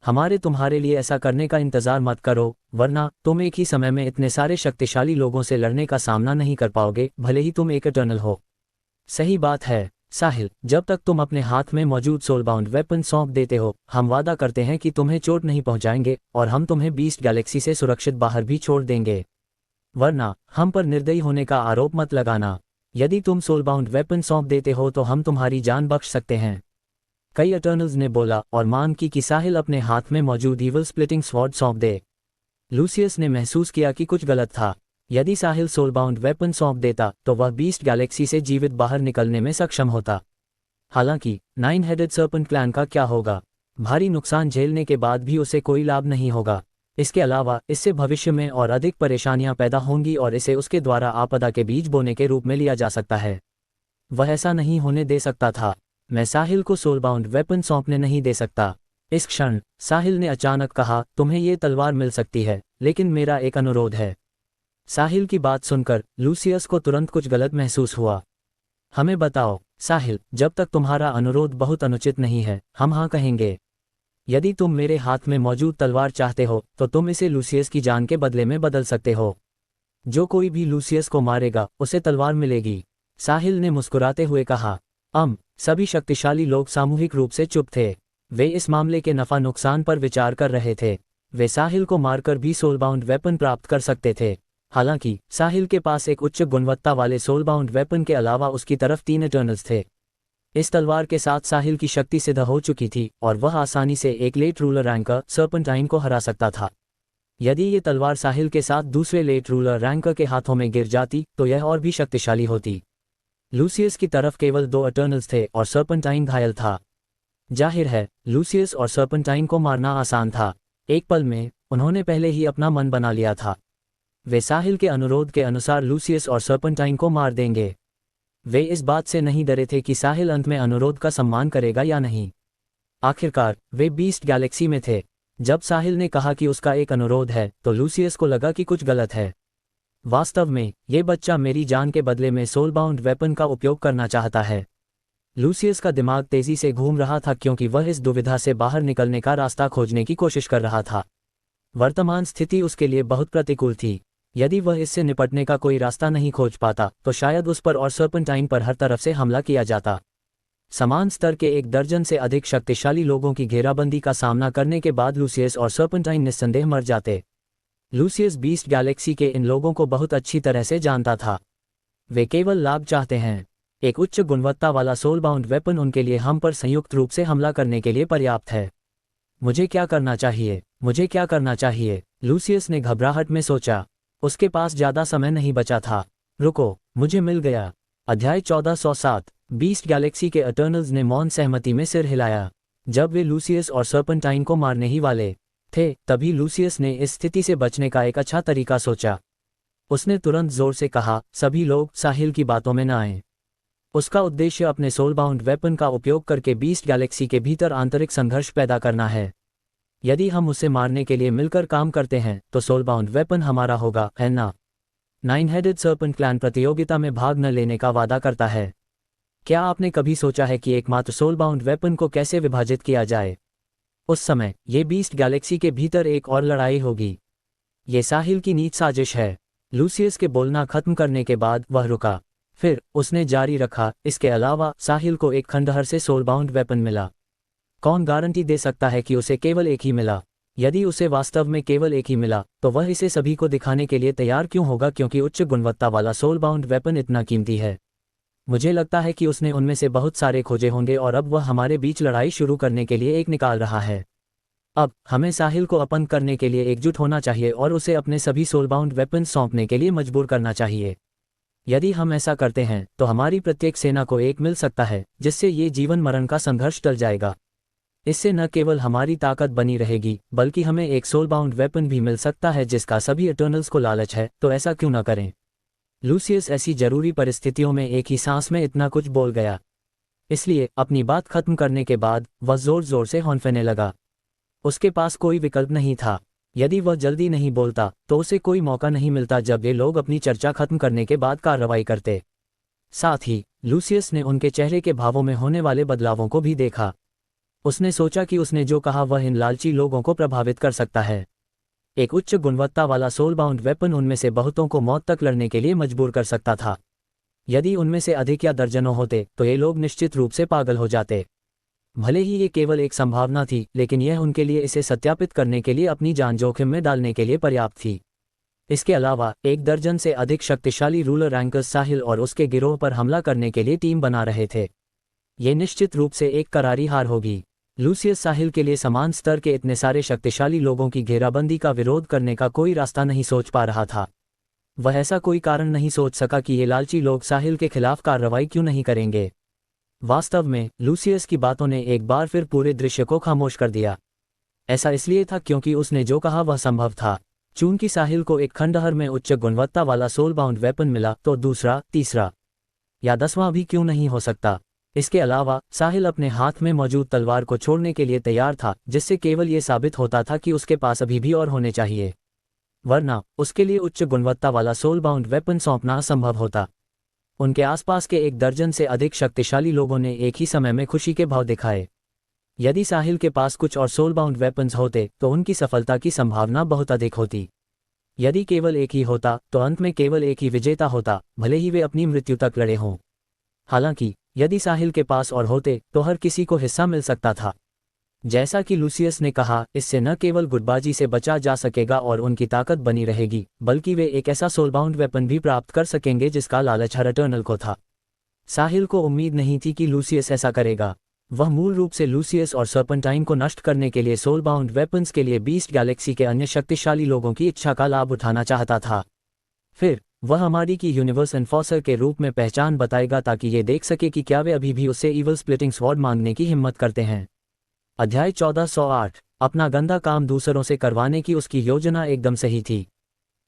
हमारे तुम्हारे लिए ऐसा करने का इंतजार मत करो, वरना तुम एक ही समय में इतने सारे शक्तिशाली लोगों से लड़ने का सामना नहीं कर पाओगे, भले ही तुम एक इटर्नल हो। सही बात है साहिल, जब तक तुम अपने हाथ में मौजूद सोलबाउंड वेपन सौंप देते हो, हम वादा करते हैं कि तुम्हें चोट नहीं पहुंचाएंगे और हम तुम्हें बीस्ट गैलेक्सी से सुरक्षित बाहर भी छोड़ देंगे। वरना हम पर निर्दयी होने का आरोप मत लगाना। यदि तुम सोलबाउंड वेपन सौंप देते हो तो हम तुम्हारी जान बख्श सकते हैं। कई अटर्नल्स ने बोला और मांग की कि साहिल अपने हाथ में मौजूद ईवल स्प्लिटिंग स्वॉर्ड सौंप दे। लूसियस ने महसूस किया कि कुछ गलत था। यदि साहिल सोलबाउंड वेपन सौंप देता तो वह बीस्ट गैलेक्सी से जीवित बाहर निकलने में सक्षम होता। हालांकि 9 हेडेड सर्पेंट क्लैन का क्या होगा? भारी नुकसान झेलने के बाद भी उसे कोई लाभ नहीं होगा। इसके अलावा इससे भविष्य में और अधिक परेशानियां पैदा होंगी और इसे उसके द्वारा आपदा के बीज बोने के रूप में लिया जा सकता है। वह ऐसा नहीं होने दे सकता था। मैं साहिल को सोलबाउंड वेपन सौंपने नहीं दे सकता। इस क्षण साहिल ने अचानक कहा, तुम्हें ये तलवार मिल सकती है, लेकिन मेरा एक अनुरोध है। साहिल की बात सुनकर लूसियस को तुरंत कुछ गलत महसूस हुआ। हमें बताओ साहिल, जब तक तुम्हारा अनुरोध बहुत अनुचित नहीं है, हम हाँ कहेंगे। यदि तुम मेरे हाथ में मौजूद तलवार चाहते हो तो तुम इसे लूसियस की जान के बदले में बदल सकते हो। जो कोई भी लूसियस को मारेगा उसे तलवार मिलेगी। साहिल ने मुस्कुराते हुए कहा। सभी शक्तिशाली लोग सामूहिक रूप से चुप थे। वे इस मामले के नफा नुकसान पर विचार कर रहे थे। वे साहिल को मारकर भी सोलबाउंड वेपन प्राप्त कर सकते थे। हालांकि साहिल के पास एक उच्च गुणवत्ता वाले सोलबाउंड वेपन के अलावा उसकी तरफ 3 इटर्नल्स थे। इस तलवार के साथ साहिल की शक्ति सिद्ध हो चुकी थी और वह आसानी से एक लेट रूलर रैंकर सर्पेंटाइन को हरा सकता था। यदि ये तलवार साहिल के साथ दूसरे लेट रूलर रैंकर के हाथों में गिर जाती तो यह और भी शक्तिशाली होती। लूसियस की तरफ केवल 2 इटर्नल्स थे और सर्पेंटाइन घायल था। जाहिर है लूसियस और सर्पेंटाइन को मारना आसान था। एक पल में उन्होंने पहले ही अपना मन बना लिया था। वे साहिल के अनुरोध के अनुसार लूसियस और सर्पेंटाइन को मार देंगे। वे इस बात से नहीं डरे थे कि साहिल अंत में अनुरोध का सम्मान करेगा या नहीं। आखिरकार वे बीस्ट गैलेक्सी में थे। जब साहिल ने कहा कि उसका एक अनुरोध है तो लूसियस को लगा कि कुछ गलत है। वास्तव में ये बच्चा मेरी जान के बदले में सोलबाउंड वेपन का उपयोग करना चाहता है। लूसियस का दिमाग तेजी से घूम रहा था क्योंकि वह इस दुविधा से बाहर निकलने का रास्ता खोजने की कोशिश कर रहा था। वर्तमान स्थिति उसके लिए बहुत प्रतिकूल थी। यदि वह इससे निपटने का कोई रास्ता नहीं खोज पाता तो शायद उस पर और सर्पेंटाइन पर हर तरफ से हमला किया जाता। समान स्तर के 1 दर्जन से अधिक शक्तिशाली लोगों की घेराबंदी का सामना करने के बाद लूसियस और सर्पेंटाइन निस्संदेह मर जाते। लूसियस बीस्ट गैलेक्सी के इन लोगों को बहुत अच्छी तरह से जानता था। वे केवल लाभ चाहते हैं। एक उच्च गुणवत्ता वाला सोलबाउंड वेपन उनके लिए हम पर संयुक्त रूप से हमला करने के लिए पर्याप्त है। मुझे क्या करना चाहिए? मुझे क्या करना चाहिए? लूसियस ने घबराहट में सोचा। उसके पास ज्यादा समय नहीं बचा था। रुको, मुझे मिल गया। अध्याय 1407। बीस्ट गैलेक्सी के इटर्नल्स ने मौन सहमति में सिर हिलाया। जब वे लूसियस और सर्पेंटाइन को मारने ही वाले थे तभी लूसियस ने इस स्थिति से बचने का एक अच्छा तरीका सोचा। उसने तुरंत जोर से कहा, सभी लोग साहिल की बातों में न आएं। उसका उद्देश्य अपने सोलबाउंड वेपन का उपयोग करके बीस्ट गैलेक्सी के भीतर आंतरिक संघर्ष पैदा करना है। यदि हम उसे मारने के लिए मिलकर काम करते हैं तो सोलबाउंड वेपन हमारा होगा, है ना? 9 हेडेड सर्पेंट क्लैन प्रतियोगिता में भाग न लेने का वादा करता है। क्या आपने कभी सोचा है कि एकमात्र सोलबाउंड वेपन को कैसे विभाजित किया जाए? उस समय ये बीस्ट गैलेक्सी के भीतर एक और लड़ाई होगी। ये साहिल की नीच साजिश है। लूसियस के बोलना खत्म करने के बाद वह रुका। फिर उसने जारी रखा, इसके अलावा साहिल को एक खंडहर से सोलबाउंड वेपन मिला। कौन गारंटी दे सकता है कि उसे केवल एक ही मिला? यदि उसे वास्तव में केवल एक ही मिला तो वह इसे सभी को दिखाने के लिए तैयार क्यों होगा? क्योंकि उच्च गुणवत्ता वाला सोलबाउंड वेपन इतना कीमती है। मुझे लगता है कि उसने उनमें से बहुत सारे खोजे होंगे और अब वह हमारे बीच लड़ाई शुरू करने के लिए एक निकाल रहा है। अब हमें साहिल को अपंग करने के लिए एकजुट होना चाहिए और उसे अपने सभी सोलबाउंड वेपन सौंपने के लिए मजबूर करना चाहिए। यदि हम ऐसा करते हैं तो हमारी प्रत्येक सेना को एक मिल सकता है जिससे ये जीवन मरण का संघर्ष टल जाएगा। इससे न केवल हमारी ताकत बनी रहेगी बल्कि हमें एक सोल बाउंड वेपन भी मिल सकता है जिसका सभी इटर्नल्स को लालच है, तो ऐसा क्यों न करें। लूसियस ऐसी जरूरी परिस्थितियों में एक ही सांस में इतना कुछ बोल गया, इसलिए अपनी बात खत्म करने के बाद वह जोर जोर से हौंफेने लगा। उसके पास कोई विकल्प नहीं था। यदि वह जल्दी नहीं बोलता तो उसे कोई मौका नहीं मिलता जब ये लोग अपनी चर्चा खत्म करने के बाद कार्रवाई करते। साथ ही लूसियस ने उनके चेहरे के भावों में होने वाले बदलावों को भी देखा। उसने सोचा कि उसने जो कहा वह इन लालची लोगों को प्रभावित कर सकता है। एक उच्च गुणवत्ता वाला सोल बाउंड वेपन उनमें से बहुतों को मौत तक लड़ने के लिए मजबूर कर सकता था। यदि उनमें से अधिक या दर्जनों होते तो ये लोग निश्चित रूप से पागल हो जाते। भले ही ये केवल एक संभावना थी, लेकिन यह उनके लिए इसे सत्यापित करने के लिए अपनी जान जोखिम में डालने के लिए पर्याप्त थी। इसके अलावा 1 दर्जन से अधिक शक्तिशाली रूलर रैंकर्स साहिल और उसके गिरोह पर हमला करने के लिए टीम बना रहे थे। ये निश्चित रूप से एक करारी हार होगी। लूसियस साहिल के लिए समान स्तर के इतने सारे शक्तिशाली लोगों की घेराबंदी का विरोध करने का कोई रास्ता नहीं सोच पा रहा था। वह ऐसा कोई कारण नहीं सोच सका कि ये लालची लोग साहिल के खिलाफ कार्रवाई क्यों नहीं करेंगे। वास्तव में लूसियस की बातों ने एक बार फिर पूरे दृश्य को खामोश कर दिया। ऐसा इसलिए था क्योंकि उसने जो कहा वह संभव था। चूंकि साहिल को एक खंडहर में उच्च गुणवत्ता वाला सोल बाउंड वेपन मिला तो दूसरा, तीसरा या 10वां भी क्यों नहीं हो सकता। इसके अलावा साहिल अपने हाथ में मौजूद तलवार को छोड़ने के लिए तैयार था, जिससे केवल ये साबित होता था कि उसके पास अभी भी और होने चाहिए, वरना उसके लिए उच्च गुणवत्ता वाला सोल बाउंड वेपन सौंपना असंभव होता। उनके आसपास के 1 दर्जन से अधिक शक्तिशाली लोगों ने एक ही समय में खुशी के भाव दिखाए। यदि साहिल के पास कुछ और सोल बाउंड वेपन्स होते तो उनकी सफलता की संभावना बहुत अधिक होती। यदि केवल एक ही होता तो अंत में केवल एक ही विजेता होता, भले ही वे अपनी मृत्यु तक लड़े हों। हालांकि यदि साहिल के पास और होते तो हर किसी को हिस्सा मिल सकता था। जैसा कि लूसियस ने कहा, इससे न केवल गुटबाजी से बचा जा सकेगा और उनकी ताकत बनी रहेगी, बल्कि वे एक ऐसा सोलबाउंड वेपन भी प्राप्त कर सकेंगे जिसका लालच हर इटर्नल को था। साहिल को उम्मीद नहीं थी कि लूसियस ऐसा करेगा। वह मूल रूप से लूसियस और सर्पेंटाइन को नष्ट करने के लिए सोलबाउंड वेपन्स के लिए बीस्ट गैलेक्सी के अन्य शक्तिशाली लोगों की इच्छा का लाभ उठाना चाहता था। फिर वह हमारी की यूनिवर्स एनफोर्सर के रूप में पहचान बताएगा ताकि ये देख सके कि क्या वे अभी भी उससे ईवल स्प्लिटिंग स्वॉर्ड मांगने की हिम्मत करते हैं। अध्याय 1408। अपना गंदा काम दूसरों से करवाने की उसकी योजना एकदम सही थी।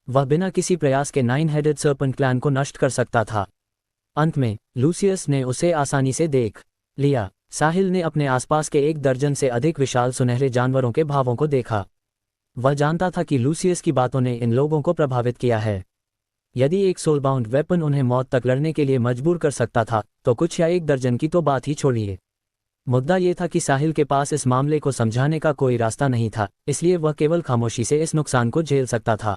वह बिना किसी प्रयास के 9 हेडेड सर्पेंट क्लैन को नष्ट कर सकता था। अंत में लूसियस ने उसे आसानी से देख लिया। साहिल ने अपने आसपास के 1 दर्जन से अधिक विशाल सुनहरे जानवरों के भावों को देखा। वह जानता था कि लूसियस की बातों ने इन लोगों को प्रभावित किया है। यदि एक सोलबाउंड वेपन उन्हें मौत तक लड़ने के लिए मजबूर कर सकता था तो कुछ या 1 दर्जन की तो बात ही छोड़िए। मुद्दा ये था कि साहिल के पास इस मामले को समझाने का कोई रास्ता नहीं था, इसलिए वह केवल खामोशी से इस नुकसान को झेल सकता था।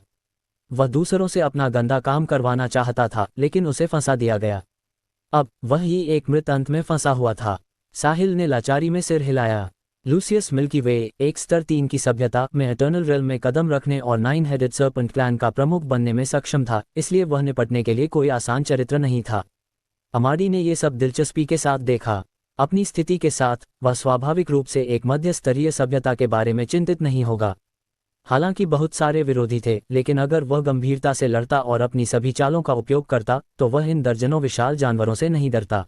वह दूसरों से अपना गंदा काम करवाना चाहता था, लेकिन उसे फंसा दिया गया। अब वह ही एक मृत अंत में फंसा हुआ था। साहिल ने लाचारी में सिर हिलाया। लूसियस मिल्की वे एक स्तर 3 की सभ्यता में इटर्नल रेल्म में कदम रखने और 9 हेडेड सर्पेंट क्लैन का प्रमुख बनने में सक्षम था, इसलिए वह निपटने के लिए कोई आसान चरित्र नहीं था। अमाडी ने ये सब दिलचस्पी के साथ देखा। अपनी स्थिति के साथ वह स्वाभाविक रूप से एक मध्य स्तरीय सभ्यता के बारे में चिंतित नहीं होगा। हालांकि बहुत सारे विरोधी थे, लेकिन अगर वह गंभीरता से लड़ता और अपनी सभी चालों का उपयोग करता तो वह इन दर्जनों विशाल जानवरों से नहीं डरता।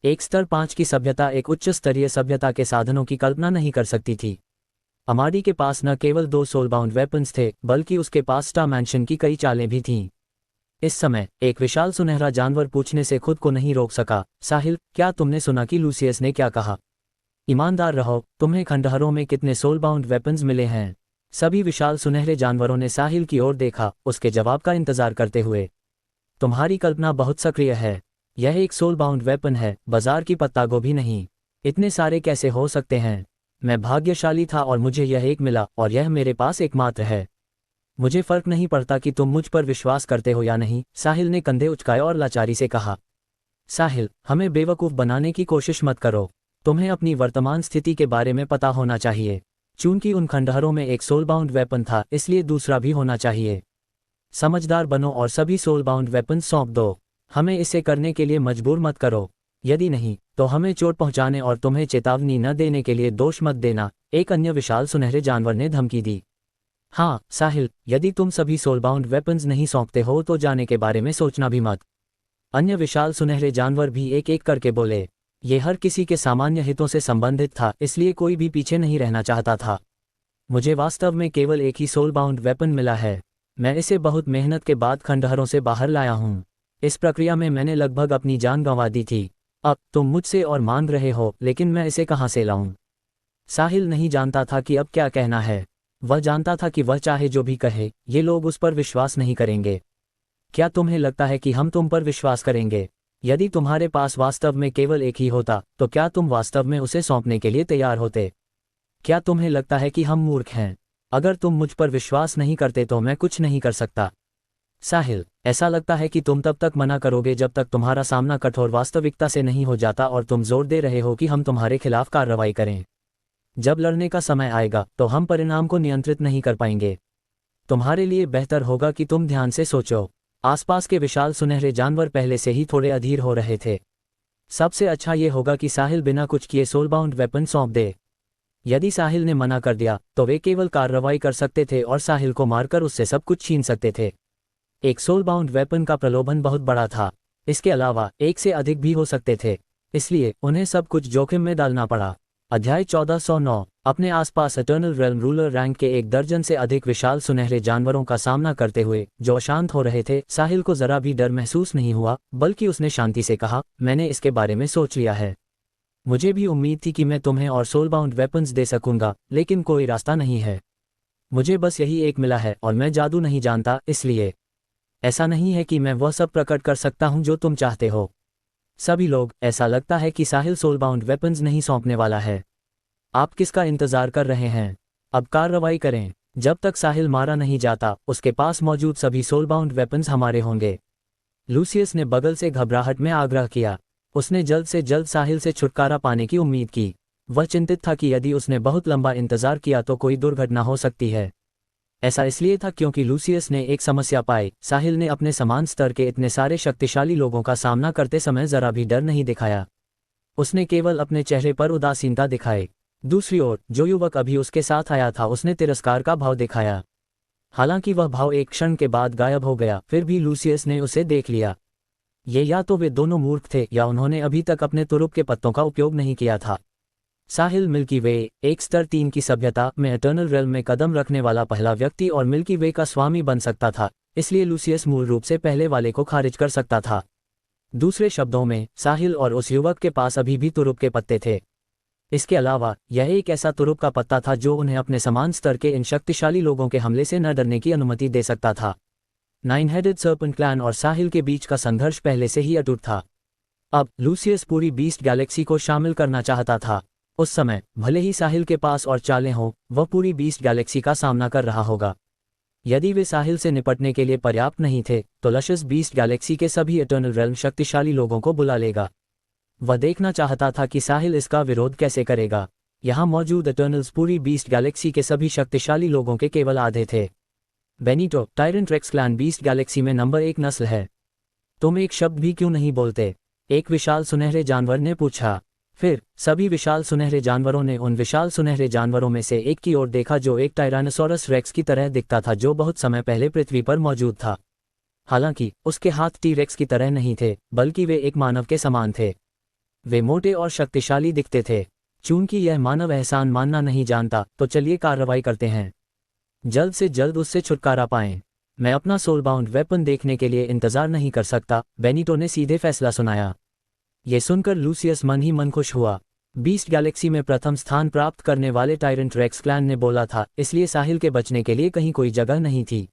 एक स्तर 5 की सभ्यता एक उच्च स्तरीय सभ्यता के साधनों की कल्पना नहीं कर सकती थी। अमाडी के पास न केवल 2 सोलबाउंड वेपन्स थे, बल्कि उसके पास स्टार मैंशन की कई चालें भी थीं। इस समय एक विशाल सुनहरा जानवर पूछने से खुद को नहीं रोक सका, साहिल, क्या तुमने सुना कि लूसियस ने क्या कहा? ईमानदार रहो, तुम्हें खंडहरों में कितने सोलबाउंड वेपन्स मिले हैं? सभी विशाल सुनहरे जानवरों ने साहिल की ओर देखा, उसके जवाब का इंतजार करते हुए। तुम्हारी कल्पना बहुत सक्रिय है। यह एक सोलबाउंड वेपन है, बाजार की पत्ता गोभी नहीं। इतने सारे कैसे हो सकते हैं? मैं भाग्यशाली था और मुझे यह एक मिला, और यह मेरे पास एकमात्र है। मुझे फर्क नहीं पड़ता कि तुम मुझ पर विश्वास करते हो या नहीं, साहिल ने कंधे उचकाए और लाचारी से कहा। साहिल, हमें बेवकूफ़ बनाने की कोशिश मत करो। तुम्हें अपनी वर्तमान स्थिति के बारे में पता होना चाहिए। चूंकि उन खंडहरों में एक सोलबाउंड वेपन था, इसलिए दूसरा भी होना चाहिए। समझदार बनो और सभी सोलबाउंड वेपन सौंप दो। हमें इसे करने के लिए मजबूर मत करो। यदि नहीं तो हमें चोट पहुंचाने और तुम्हें चेतावनी न देने के लिए दोष मत देना, एक अन्य विशाल सुनहरे जानवर ने धमकी दी। हाँ साहिल, यदि तुम सभी सोलबाउंड वेपन्स नहीं सौंपते हो तो जाने के बारे में सोचना भी मत। अन्य विशाल सुनहरे जानवर भी एक एक करके बोले। ये हर किसी के सामान्य हितों से संबंधित था, इसलिए कोई भी पीछे नहीं रहना चाहता था। मुझे वास्तव में केवल एक ही सोल बाउंड वेपन मिला है। मैं इसे बहुत मेहनत के बाद खंडहरों से बाहर लाया हूँ। इस प्रक्रिया में मैंने लगभग अपनी जान गंवा दी थी। अब तुम मुझसे और मांग रहे हो, लेकिन मैं इसे कहाँ से लाऊं? साहिल नहीं जानता था कि अब क्या कहना है। वह जानता था कि वह चाहे जो भी कहे, ये लोग उस पर विश्वास नहीं करेंगे। क्या तुम्हें लगता है कि हम तुम पर विश्वास करेंगे? यदि तुम्हारे पास वास्तव में केवल एक ही होता, तो क्या तुम वास्तव में उसे सौंपने के लिए तैयार होते? क्या तुम्हें लगता है कि हम मूर्ख हैं? अगर तुम मुझ पर विश्वास नहीं करते तो मैं कुछ नहीं कर सकता। साहिल, ऐसा लगता है कि तुम तब तक मना करोगे जब तक तुम्हारा सामना कठोर वास्तविकता से नहीं हो जाता और तुम जोर दे रहे हो कि हम तुम्हारे खिलाफ कार्रवाई करें। जब लड़ने का समय आएगा तो हम परिणाम को नियंत्रित नहीं कर पाएंगे। तुम्हारे लिए बेहतर होगा कि तुम ध्यान से सोचो। आसपास के विशाल सुनहरे जानवर पहले से ही थोड़े अधीर हो रहे थे। सबसे अच्छा ये होगा कि साहिल बिना कुछ किए सोलबाउंड वेपन सौंप दे। यदि साहिल ने मना कर दिया तो वे केवल कार्रवाई कर सकते थे और साहिल को मारकर उससे सब कुछ छीन सकते थे। एक सोलबाउंड वेपन का प्रलोभन बहुत बड़ा था। इसके अलावा एक से अधिक भी हो सकते थे, इसलिए उन्हें सब कुछ जोखिम में डालना पड़ा। अध्याय 1409। अपने आसपास इटर्नल रेल्म रूलर रैंक के 1 दर्जन से अधिक विशाल सुनहरे जानवरों का सामना करते हुए जो अशांत हो रहे थे, साहिल को जरा भी डर महसूस नहीं हुआ, बल्कि उसने शांति से कहा, मैंने इसके बारे में सोच लिया है। मुझे भी उम्मीद थी कि मैं तुम्हें और सोलबाउंड वेपन्स दे सकूंगा, लेकिन कोई रास्ता नहीं है। मुझे बस यही एक मिला है और मैं जादू नहीं जानता, इसलिए ऐसा नहीं है कि मैं वह सब प्रकट कर सकता हूं जो तुम चाहते हो। सभी लोग, ऐसा लगता है कि साहिल सोलबाउंड वेपन्स नहीं सौंपने वाला है। आप किसका इंतजार कर रहे हैं? अब कार्रवाई करें। जब तक साहिल मारा नहीं जाता, उसके पास मौजूद सभी सोलबाउंड वेपन्स हमारे होंगे। लूसियस ने बगल से घबराहट में आग्रह किया। उसने जल्द से जल्द साहिल से छुटकारा पाने की उम्मीद की। वह चिंतित था कि यदि उसने बहुत लंबा इंतजार किया तो कोई दुर्घटना हो सकती है। ऐसा इसलिए था क्योंकि लूसियस ने एक समस्या पाई। साहिल ने अपने समान स्तर के इतने सारे शक्तिशाली लोगों का सामना करते समय जरा भी डर नहीं दिखाया। उसने केवल अपने चेहरे पर उदासीनता दिखाई। दूसरी ओर जो युवक अभी उसके साथ आया था, उसने तिरस्कार का भाव दिखाया। हालांकि वह भाव एक क्षण के बाद गायब हो गया, फिर भी लूसियस ने उसे देख लिया। ये या तो वे दोनों मूर्ख थे या उन्होंने अभी तक अपने तुरुप के पत्तों का उपयोग नहीं किया था। साहिल मिल्की वे, एक स्तर 3 की सभ्यता में इटर्नल रेल्म में कदम रखने वाला पहला व्यक्ति और मिल्की वे का स्वामी बन सकता था, इसलिए लूसियस मूल रूप से पहले वाले को खारिज कर सकता था। दूसरे शब्दों में, साहिल और उस युवक के पास अभी भी तुरुप के पत्ते थे। इसके अलावा यह एक ऐसा तुरुप का पत्ता था जो उन्हें अपने समान स्तर के इन शक्तिशाली लोगों के हमले से न डरने की अनुमति दे सकता था। 9-हेडेड सर्पेंट क्लैन और साहिल के बीच का संघर्ष पहले से ही अटूट था। अब लूसियस पूरी बीस्ट गैलेक्सी को शामिल करना चाहता था। उस समय भले ही साहिल के पास और चालें हों, वह पूरी बीस्ट गैलेक्सी का सामना कर रहा होगा। यदि वे साहिल से निपटने के लिए पर्याप्त नहीं थे, तो लशस बीस्ट गैलेक्सी के सभी इटर्नल रेल्म शक्तिशाली लोगों को बुला लेगा। वह देखना चाहता था कि साहिल इसका विरोध कैसे करेगा। यहाँ मौजूद इटर्नल्स पूरी बीस्ट गैलेक्सी के सभी शक्तिशाली लोगों के केवल आधे थे। Benito, tyrant rex clan beast galaxy में नंबर 1 नस्ल है। तुम एक शब्द भी क्यों नहीं बोलते? एक विशाल सुनहरे जानवर ने पूछा। फिर सभी विशाल सुनहरे जानवरों ने उन विशाल सुनहरे जानवरों में से एक की ओर देखा जो एक टायरानोसोरस रेक्स की तरह दिखता था, जो बहुत समय पहले पृथ्वी पर मौजूद था। हालांकि उसके हाथ टी रेक्स की तरह नहीं थे, बल्कि वे एक मानव के समान थे। वे मोटे और शक्तिशाली दिखते थे। चूंकि यह मानव एहसान मानना नहीं जानता, तो चलिए कार्रवाई करते हैं। जल्द से जल्द उससे छुटकारा पाएं। मैं अपना सोलबाउंड वेपन देखने के लिए इंतजार नहीं कर सकता, बेनिटो ने सीधे फैसला सुनाया। ये सुनकर लूसियस मन ही मन खुश हुआ। बीस्ट गैलेक्सी में प्रथम स्थान प्राप्त करने वाले टायरेंट रेक्स क्लैन ने बोला था, इसलिए साहिल के बचने के लिए कहीं कोई जगह नहीं थी।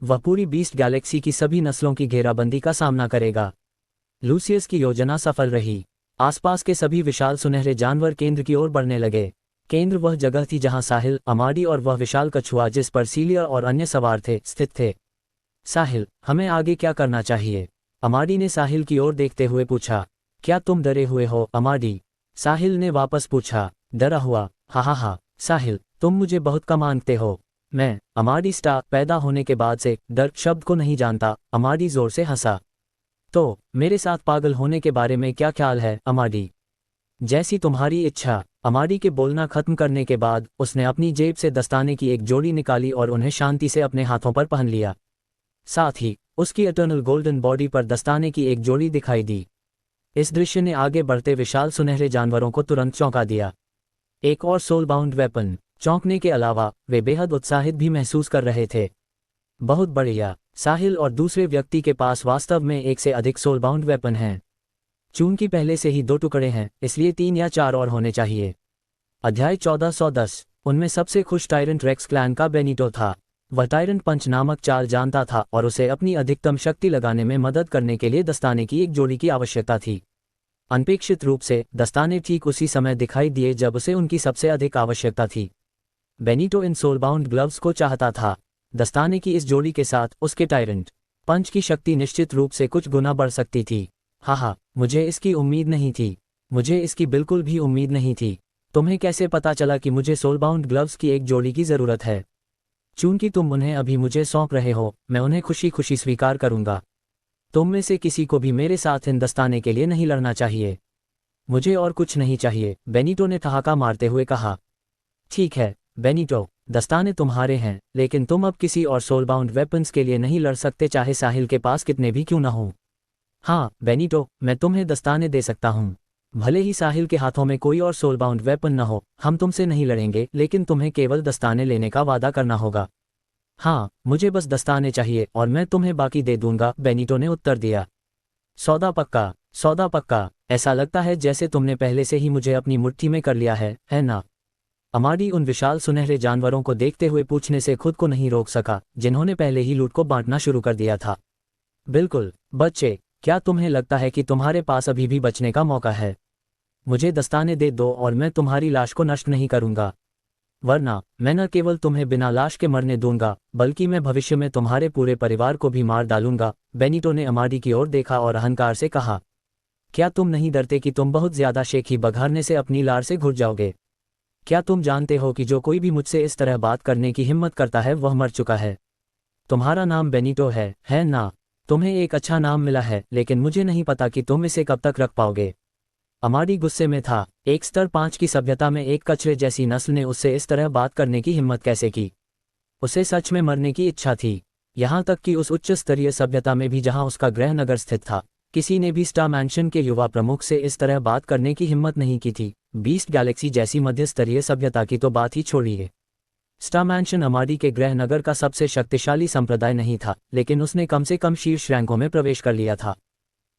वह पूरी बीस्ट गैलेक्सी की सभी नस्लों की घेराबंदी का सामना करेगा। लूसियस की योजना सफल रही। आसपास के सभी विशाल सुनहरे जानवर केंद्र की ओर बढ़ने लगे। केंद्र वह जगह थी जहां साहिल, अमाडी और वह विशाल कछुआ जिस पर सीलिया और अन्य सवार थे, स्थित थे। साहिल, हमें आगे क्या करना चाहिए? अमाडी ने साहिल की ओर देखते हुए पूछा। क्या तुम डरे हुए हो, अमाडी? साहिल ने वापस पूछा। डरा हुआ? हा। साहिल, तुम मुझे बहुत कम आंकते हो। मैं, अमाडी स्टार पैदा होने के बाद से डर शब्द को नहीं जानता। अमाडी जोर से हंसा। तो मेरे साथ पागल होने के बारे में क्या ख्याल है, अमाडी? जैसी तुम्हारी इच्छा। अमाडी के बोलना खत्म करने के बाद उसने अपनी जेब से दस्ताने की एक जोड़ी निकाली और उन्हें शांति से अपने हाथों पर पहन लिया। साथ ही उसकी एटर्नल गोल्डन बॉडी पर दस्ताने की एक जोड़ी दिखाई दी। इस दृश्य ने आगे बढ़ते विशाल सुनहरे जानवरों को तुरंत चौंका दिया। एक और सोल बाउंड वेपन। चौंकने के अलावा वे बेहद उत्साहित भी महसूस कर रहे थे। बहुत बढ़िया, साहिल और दूसरे व्यक्ति के पास वास्तव में एक से अधिक सोल बाउंड वेपन हैं। चून की पहले से ही 2 टुकड़े हैं, इसलिए 3 या 4 और होने चाहिए। अध्याय 1410। उनमें सबसे खुश टायरेंट रेक्स क्लैन का बेनिटो था। वह टायरेंट पंच नामक चाल जानता था और उसे अपनी अधिकतम शक्ति लगाने में मदद करने के लिए दस्ताने की एक जोड़ी की आवश्यकता थी। अनपेक्षित रूप से दस्ताने ठीक उसी समय दिखाई दिए जब उसे उनकी सबसे अधिक आवश्यकता थी। बेनिटो इन सोलबाउंड ग्लव्स को चाहता था। दस्ताने की इस जोड़ी के साथ उसके टायरेंट पंच की शक्ति निश्चित रूप से कुछ गुना बढ़ सकती थी। हाँ, मुझे इसकी उम्मीद नहीं थी। मुझे इसकी बिल्कुल भी उम्मीद नहीं थी। तुम्हें कैसे पता चला कि मुझे सोलबाउंड ग्लव्स की एक जोड़ी की ज़रूरत है? चूंकि तुम उन्हें अभी मुझे सौंप रहे हो, मैं उन्हें खुशी खुशी स्वीकार करूंगा। तुम में से किसी को भी मेरे साथ इन दस्ताने के लिए नहीं लड़ना चाहिए। मुझे और कुछ नहीं चाहिए, बेनिटो ने ठहाका मारते हुए कहा। ठीक है बेनिटो, दस्ताने तुम्हारे हैं, लेकिन तुम अब किसी और सोलबाउंड वेपन्स के लिए नहीं लड़ सकते, चाहे साहिल के पास कितने भी क्यों न हो। हाँ बेनिटो, मैं तुम्हें दस्ताने दे सकता हूँ। भले ही साहिल के हाथों में कोई और सोलबाउंड वेपन न हो, हम तुमसे नहीं लड़ेंगे, लेकिन तुम्हें केवल दस्ताने लेने का वादा करना होगा। हाँ, मुझे बस दस्ताने चाहिए और मैं तुम्हें बाकी दे दूंगा, बेनिटो ने उत्तर दिया। सौदा पक्का, सौदा पक्का। ऐसा लगता है जैसे तुमने पहले से ही मुझे अपनी मुट्ठी में कर लिया है ना? अमाडी उन विशाल सुनहरे जानवरों को देखते हुए पूछने से खुद को नहीं रोक सका, जिन्होंने पहले ही लूट को बांटना शुरू कर दिया था। बिल्कुल बच्चे, क्या तुम्हें लगता है कि तुम्हारे पास अभी भी बचने का मौका है? मुझे दस्ताने दे दो और मैं तुम्हारी लाश को नष्ट नहीं करूंगा। वरना मैं न केवल तुम्हें बिना लाश के मरने दूंगा, बल्कि मैं भविष्य में तुम्हारे पूरे परिवार को भी मार डालूंगा। बेनिटो ने अमाडी की ओर देखा और अहंकार से कहा। क्या तुम नहीं डरते कि तुम बहुत ज्यादा शेखी बघारने से अपनी लार से घुट जाओगे? क्या तुम जानते हो कि जो कोई भी मुझसे इस तरह बात करने की हिम्मत करता है वह मर चुका है? तुम्हारा नाम बेनिटो है ना? तुम्हें एक अच्छा नाम मिला है, लेकिन मुझे नहीं पता कि तुम इसे कब तक रख पाओगे। अमाडी गुस्से में था। एक स्तर 5 की सभ्यता में एक कचरे जैसी नस्ल ने उससे इस तरह बात करने की हिम्मत कैसे की? उसे सच में मरने की इच्छा थी। यहाँ तक कि उस उच्च स्तरीय सभ्यता में भी जहाँ उसका गृह नगर स्थित था, किसी ने भी स्टार मैंशन के युवा प्रमुख से इस तरह बात करने की हिम्मत नहीं की थी। बीस्ट गैलेक्सी जैसी मध्य स्तरीय सभ्यता की तो बात ही छोड़िए। स्टार मैंशन अमाडी के गृह नगर का सबसे शक्तिशाली संप्रदाय नहीं था, लेकिन उसने कम से कम शीर्ष रैंकों में प्रवेश कर लिया था।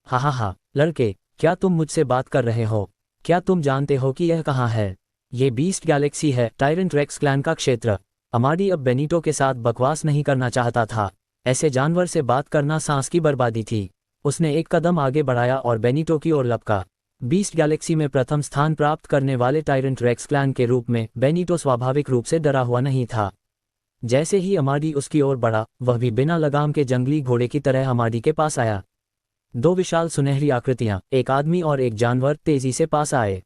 हा, लड़के, क्या तुम मुझसे बात कर रहे हो? क्या तुम जानते हो कि यह कहाँ है? ये बीस्ट गैलेक्सी है, टायरेंट रेक्स क्लैन का क्षेत्र। अमाडी अब बेनिटो के साथ बकवास नहीं करना चाहता था। ऐसे जानवर से बात करना सांस की बर्बादी थी। उसने एक कदम आगे बढ़ाया और बेनिटो की ओर लपका। बीस्ट गैलेक्सी में प्रथम स्थान प्राप्त करने वाले टायरेंट रेक्स क्लैन के रूप में बेनिटो स्वाभाविक रूप से डरा हुआ नहीं था। जैसे ही अमाडी उसकी ओर बढ़ा, वह भी बिना लगाम के जंगली घोड़े की तरह अमाडी के पास आया। 2 विशाल सुनहरी आकृतियां, एक आदमी और एक जानवर, तेजी से पास आए।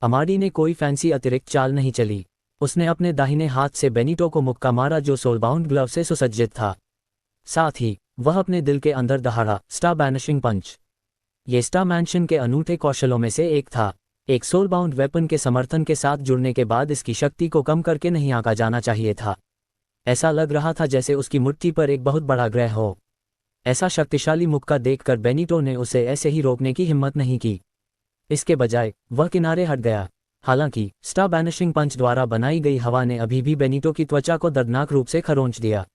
अमाडी ने कोई फैंसी अतिरिक्त चाल नहीं चली। उसने अपने दाहिने हाथ से बेनिटो को मुक्का मारा, जो सोलबाउंड ग्लव से सुसज्जित था। साथ ही वह अपने दिल के अंदर दहाड़ा, स्टार बैनिशिंग पंच। ये स्टार मैंशन के अनूठे कौशलों में से एक था। एक सोलबाउंड वेपन के समर्थन के साथ जुड़ने के बाद इसकी शक्ति को कम करके नहीं आंका जाना चाहिए था। ऐसा लग रहा था जैसे उसकी मुट्ठी पर एक बहुत बड़ा ग्रह हो। ऐसा शक्तिशाली मुक्का देखकर बेनिटो ने उसे ऐसे ही रोकने की हिम्मत नहीं की। इसके बजाय वह किनारे हट गया। हालांकि स्टार बैनिशिंग पंच द्वारा बनाई गई हवा ने अभी भी बेनिटो की त्वचा को दर्दनाक रूप से खरोंच दिया।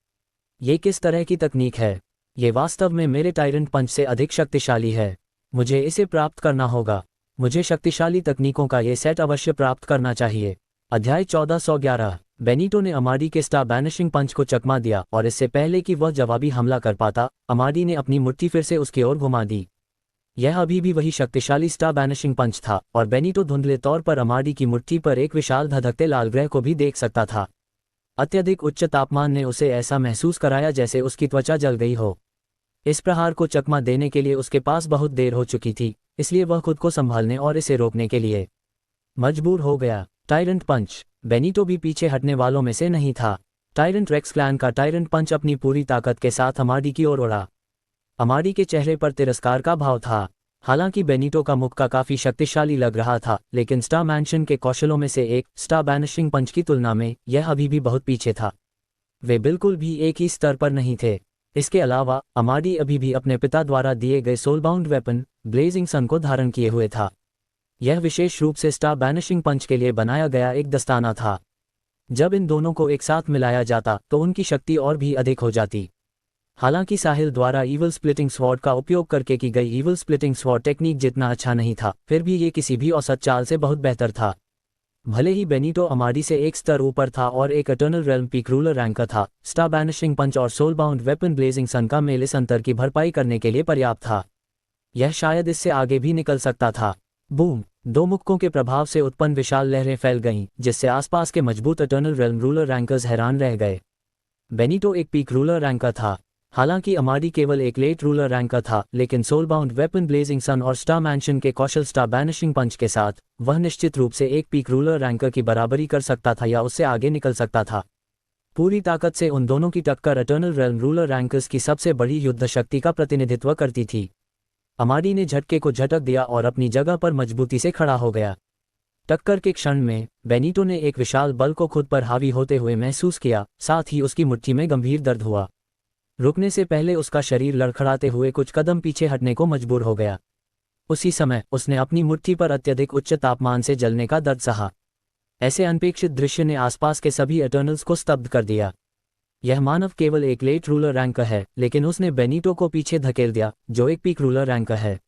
ये किस तरह की तकनीक है? ये वास्तव में मेरे टायरेंट पंच से अधिक शक्तिशाली है। मुझे इसे प्राप्त करना होगा। मुझे शक्तिशाली तकनीकों का ये सेट अवश्य प्राप्त करना चाहिए। अध्याय 1411। बेनिटो ने अमाडी के स्टार बैनिशिंग पंच को चकमा दिया और इससे पहले कि वह जवाबी हमला कर पाता, अमाडी ने अपनी मुट्ठी फिर से उसकी ओर घुमा दी। यह अभी भी वही शक्तिशाली स्टार बैनिशिंग पंच था और बेनिटो धुंधले तौर पर अमाडी की मुट्ठी पर एक विशाल धधकते लाल ग्रह को भी देख सकता था। अत्यधिक उच्च तापमान ने उसे ऐसा महसूस कराया जैसे उसकी त्वचा जल गई हो। इस प्रहार को चकमा देने के लिए उसके पास बहुत देर हो चुकी थी, इसलिए वह खुद को संभालने और इसे रोकने के लिए मजबूर हो गया। टायरेंट पंच। बेनिटो भी पीछे हटने वालों में से नहीं था। टायरेंट रेक्स क्लैन का टायरेंट पंच अपनी पूरी ताकत के साथ अमाडी की ओर उड़ा। अमाडी के चेहरे पर तिरस्कार का भाव था। हालांकि बेनिटो का मुक्का काफी शक्तिशाली लग रहा था, लेकिन स्टार मैंशन के कौशलों में से एक, स्टार बैनिशिंग पंच की तुलना में, यह अभी भी बहुत पीछे था। वे बिल्कुल भी एक ही स्तर पर नहीं थे। इसके अलावा अमाडी अभी भी अपने पिता द्वारा दिए गए सोलबाउंड वेपन ब्लेजिंग सन को धारण किए हुए था। यह विशेष रूप से स्टार बैनिशिंग पंच के लिए बनाया गया एक दस्ताना था। जब इन दोनों को एक साथ मिलाया जाता तो उनकी शक्ति और भी अधिक हो जाती। हालांकि साहिल द्वारा ईवल स्प्लिटिंग स्वॉर्ड का उपयोग करके की गई ईवल स्प्लिटिंग स्वॉर्ड टेक्निक जितना अच्छा नहीं था, फिर भी ये किसी भी औसत चाल से बहुत बेहतर था। भले ही बेनिटो अमाडी से एक स्तर ऊपर था और एक eternal realm peak ruler rank का था, स्टार बैनिशिंग पंच और सोलबाउंड वेपन ब्लेजिंग सन का मेल इस अंतर की भरपाई करने के लिए पर्याप्त था। यह शायद इससे आगे भी निकल सकता था। बूम! दो मुक्कों के प्रभाव से उत्पन्न विशाल लहरें फैल गईं, जिससे आसपास के मजबूत इटर्नल रेल्म रूलर रैंकर्स हैरान रह गए। बेनिटो एक पीक रूलर रैंकर था। हालांकि अमाडी केवल एक लेट रूलर रैंकर था, लेकिन सोलबाउंड वेपन ब्लेजिंग सन और स्टार मैंशन के कौशल स्टार बैनिशिंग पंच के साथ वह निश्चित रूप से एक पीक रूलर रैंकर की बराबरी कर सकता था या उससे आगे निकल सकता था। पूरी ताकत से उन दोनों की टक्कर इटर्नल रेल्म रूलर रैंकर्स की सबसे बड़ी युद्ध शक्ति का प्रतिनिधित्व करती थी। अमाडी ने झटके को झटक दिया और अपनी जगह पर मजबूती से खड़ा हो गया। टक्कर के क्षण में बेनिटो ने एक विशाल बल को खुद पर हावी होते हुए महसूस किया, साथ ही उसकी मुट्ठी में गंभीर दर्द हुआ। रुकने से पहले उसका शरीर लड़खड़ाते हुए कुछ कदम पीछे हटने को मजबूर हो गया। उसी समय उसने अपनी मुट्ठी पर अत्यधिक उच्च तापमान से जलने का दर्द सहा। ऐसे अनपेक्षित दृश्य ने आसपास के सभी एटर्नल्स को स्तब्ध कर दिया। यह मानव केवल एक लेट रूलर रैंकर है, लेकिन उसने बेनिटो को पीछे धकेल दिया, जो एक पीक रूलर रैंकर है।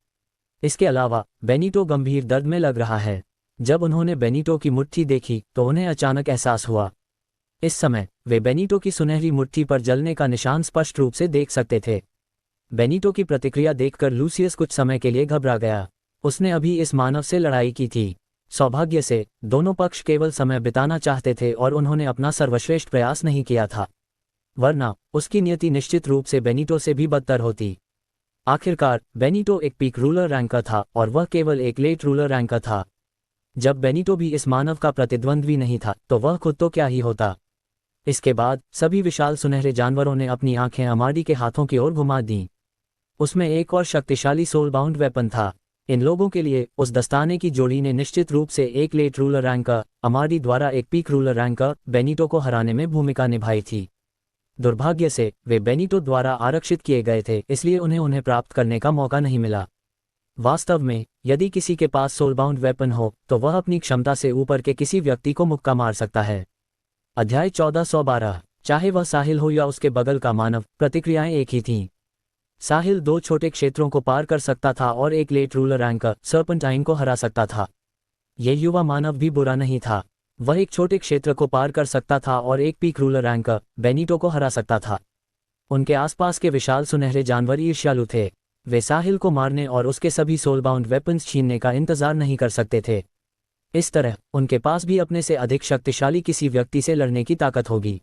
इसके अलावा बेनिटो गंभीर दर्द में लग रहा है। जब उन्होंने बेनिटो की मुट्ठी देखी तो उन्हें अचानक एहसास हुआ। इस समय वे बेनिटो की सुनहरी मुट्ठी पर जलने का निशान स्पष्ट रूप से देख सकते थे। बेनिटो की प्रतिक्रिया देखकर लूसियस कुछ समय के लिए घबरा गया। उसने अभी इस मानव से लड़ाई की थी। सौभाग्य से दोनों पक्ष केवल समय बिताना चाहते थे और उन्होंने अपना सर्वश्रेष्ठ प्रयास नहीं किया था, वरना उसकी नियति निश्चित रूप से बेनिटो से भी बदतर होती। आखिरकार बेनिटो एक पीक रूलर रैंकर था और वह केवल एक लेट रूलर रैंकर था। जब बेनिटो भी इस मानव का प्रतिद्वंद्वी नहीं था तो वह खुद तो क्या ही होता। इसके बाद सभी विशाल सुनहरे जानवरों ने अपनी आंखें अमाडी के हाथों की ओर घुमा दीं। उसमें एक और शक्तिशाली सोलबाउंड वेपन था। इन लोगों के लिए उस दस्ताने की जोड़ी ने निश्चित रूप से एक लेट रूलर रैंकर अमाडी द्वारा एक पीक रूलर रैंकर बेनिटो को हराने में भूमिका निभाई थी। दुर्भाग्य से वे बेनिटो द्वारा आरक्षित किए गए थे, इसलिए उन्हें प्राप्त करने का मौका नहीं मिला। वास्तव में यदि किसी के पास सोलबाउंड वेपन हो तो वह अपनी क्षमता से ऊपर के किसी व्यक्ति को मुक्का मार सकता है। अध्याय 1412। चाहे वह साहिल हो या उसके बगल का मानव, प्रतिक्रियाएं एक ही थीं। साहिल दो छोटे क्षेत्रों को पार कर सकता था और एक लेट रूलर रैंकर सर्पेंटाइन को हरा सकता था। यह युवा मानव भी बुरा नहीं था। वह एक छोटे क्षेत्र को पार कर सकता था और एक पीक रूलर रैंकर बेनिटो को हरा सकता था। उनके आसपास के विशाल सुनहरे जानवर ईर्ष्यालु थे। वे साहिल को मारने और उसके सभी सोलबाउंड वेपन्स छीनने का इंतजार नहीं कर सकते थे। इस तरह उनके पास भी अपने से अधिक शक्तिशाली किसी व्यक्ति से लड़ने की ताकत होगी।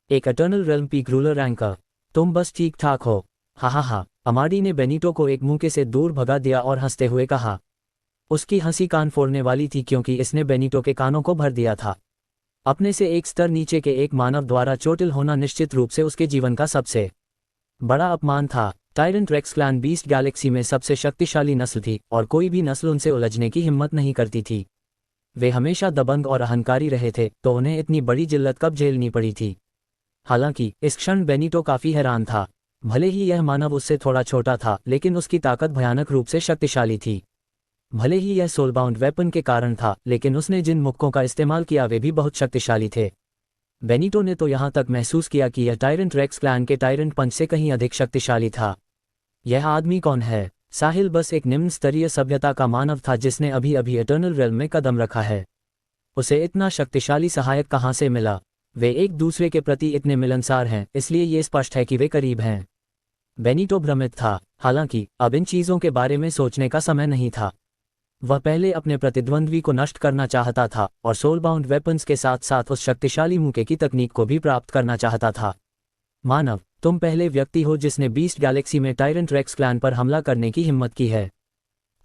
एक eternal realm peak ruler ranker, तुम बस ठीक ठाक हो। हा। अमाडी ने बेनिटो को एक मुक्के से दूर भगा दिया और हंसते हुए कहा। उसकी हंसी कान फोड़ने वाली थी क्योंकि इसने बेनिटो के कानों को भर दिया था। अपने से एक स्तर नीचे के एक मानव द्वारा चोटिल होना निश्चित रूप से उसके जीवन का सबसे बड़ा अपमान था। Tyrant rex clan beast galaxy में सबसे शक्तिशाली नस्ल थी और कोई भी नस्ल उनसे उलझने की हिम्मत नहीं करती थी। वे हमेशा दबंग और अहंकारी रहे थे, तो उन्हें इतनी बड़ी जिल्लत कब झेलनी पड़ी थी। हालांकि इस क्षण बेनिटो काफी हैरान था। भले ही यह मानव उससे थोड़ा छोटा था, लेकिन उसकी ताकत भयानक रूप से शक्तिशाली थी। भले ही यह सोलबाउंड वेपन के कारण था, लेकिन उसने जिन मुक्कों का इस्तेमाल किया वे भी बहुत शक्तिशाली थे। बेनिटो ने तो यहाँ तक महसूस किया कि यह टायरेंट रेक्स क्लैन के टायरेंट पंच से कहीं अधिक शक्तिशाली था। यह आदमी कौन है? साहिल बस एक निम्न स्तरीय सभ्यता का मानव था जिसने अभी अभी इटर्नल रेल्म में कदम रखा है। उसे इतना शक्तिशाली सहायक कहाँ से मिला? वे एक दूसरे के प्रति इतने मिलनसार हैं, इसलिए ये स्पष्ट है कि वे करीब हैं। बेनिटो भ्रमित था। हालांकि अब इन चीज़ों के बारे में सोचने का समय नहीं था। वह पहले अपने प्रतिद्वंद्वी को नष्ट करना चाहता था और सोलबाउंड वेपन्स के साथ साथ उस शक्तिशाली मुक्के की तकनीक को भी प्राप्त करना चाहता था। मानव, तुम पहले व्यक्ति हो जिसने बीस्ट गैलेक्सी में टायरेंट रेक्स क्लैन पर हमला करने की हिम्मत की है।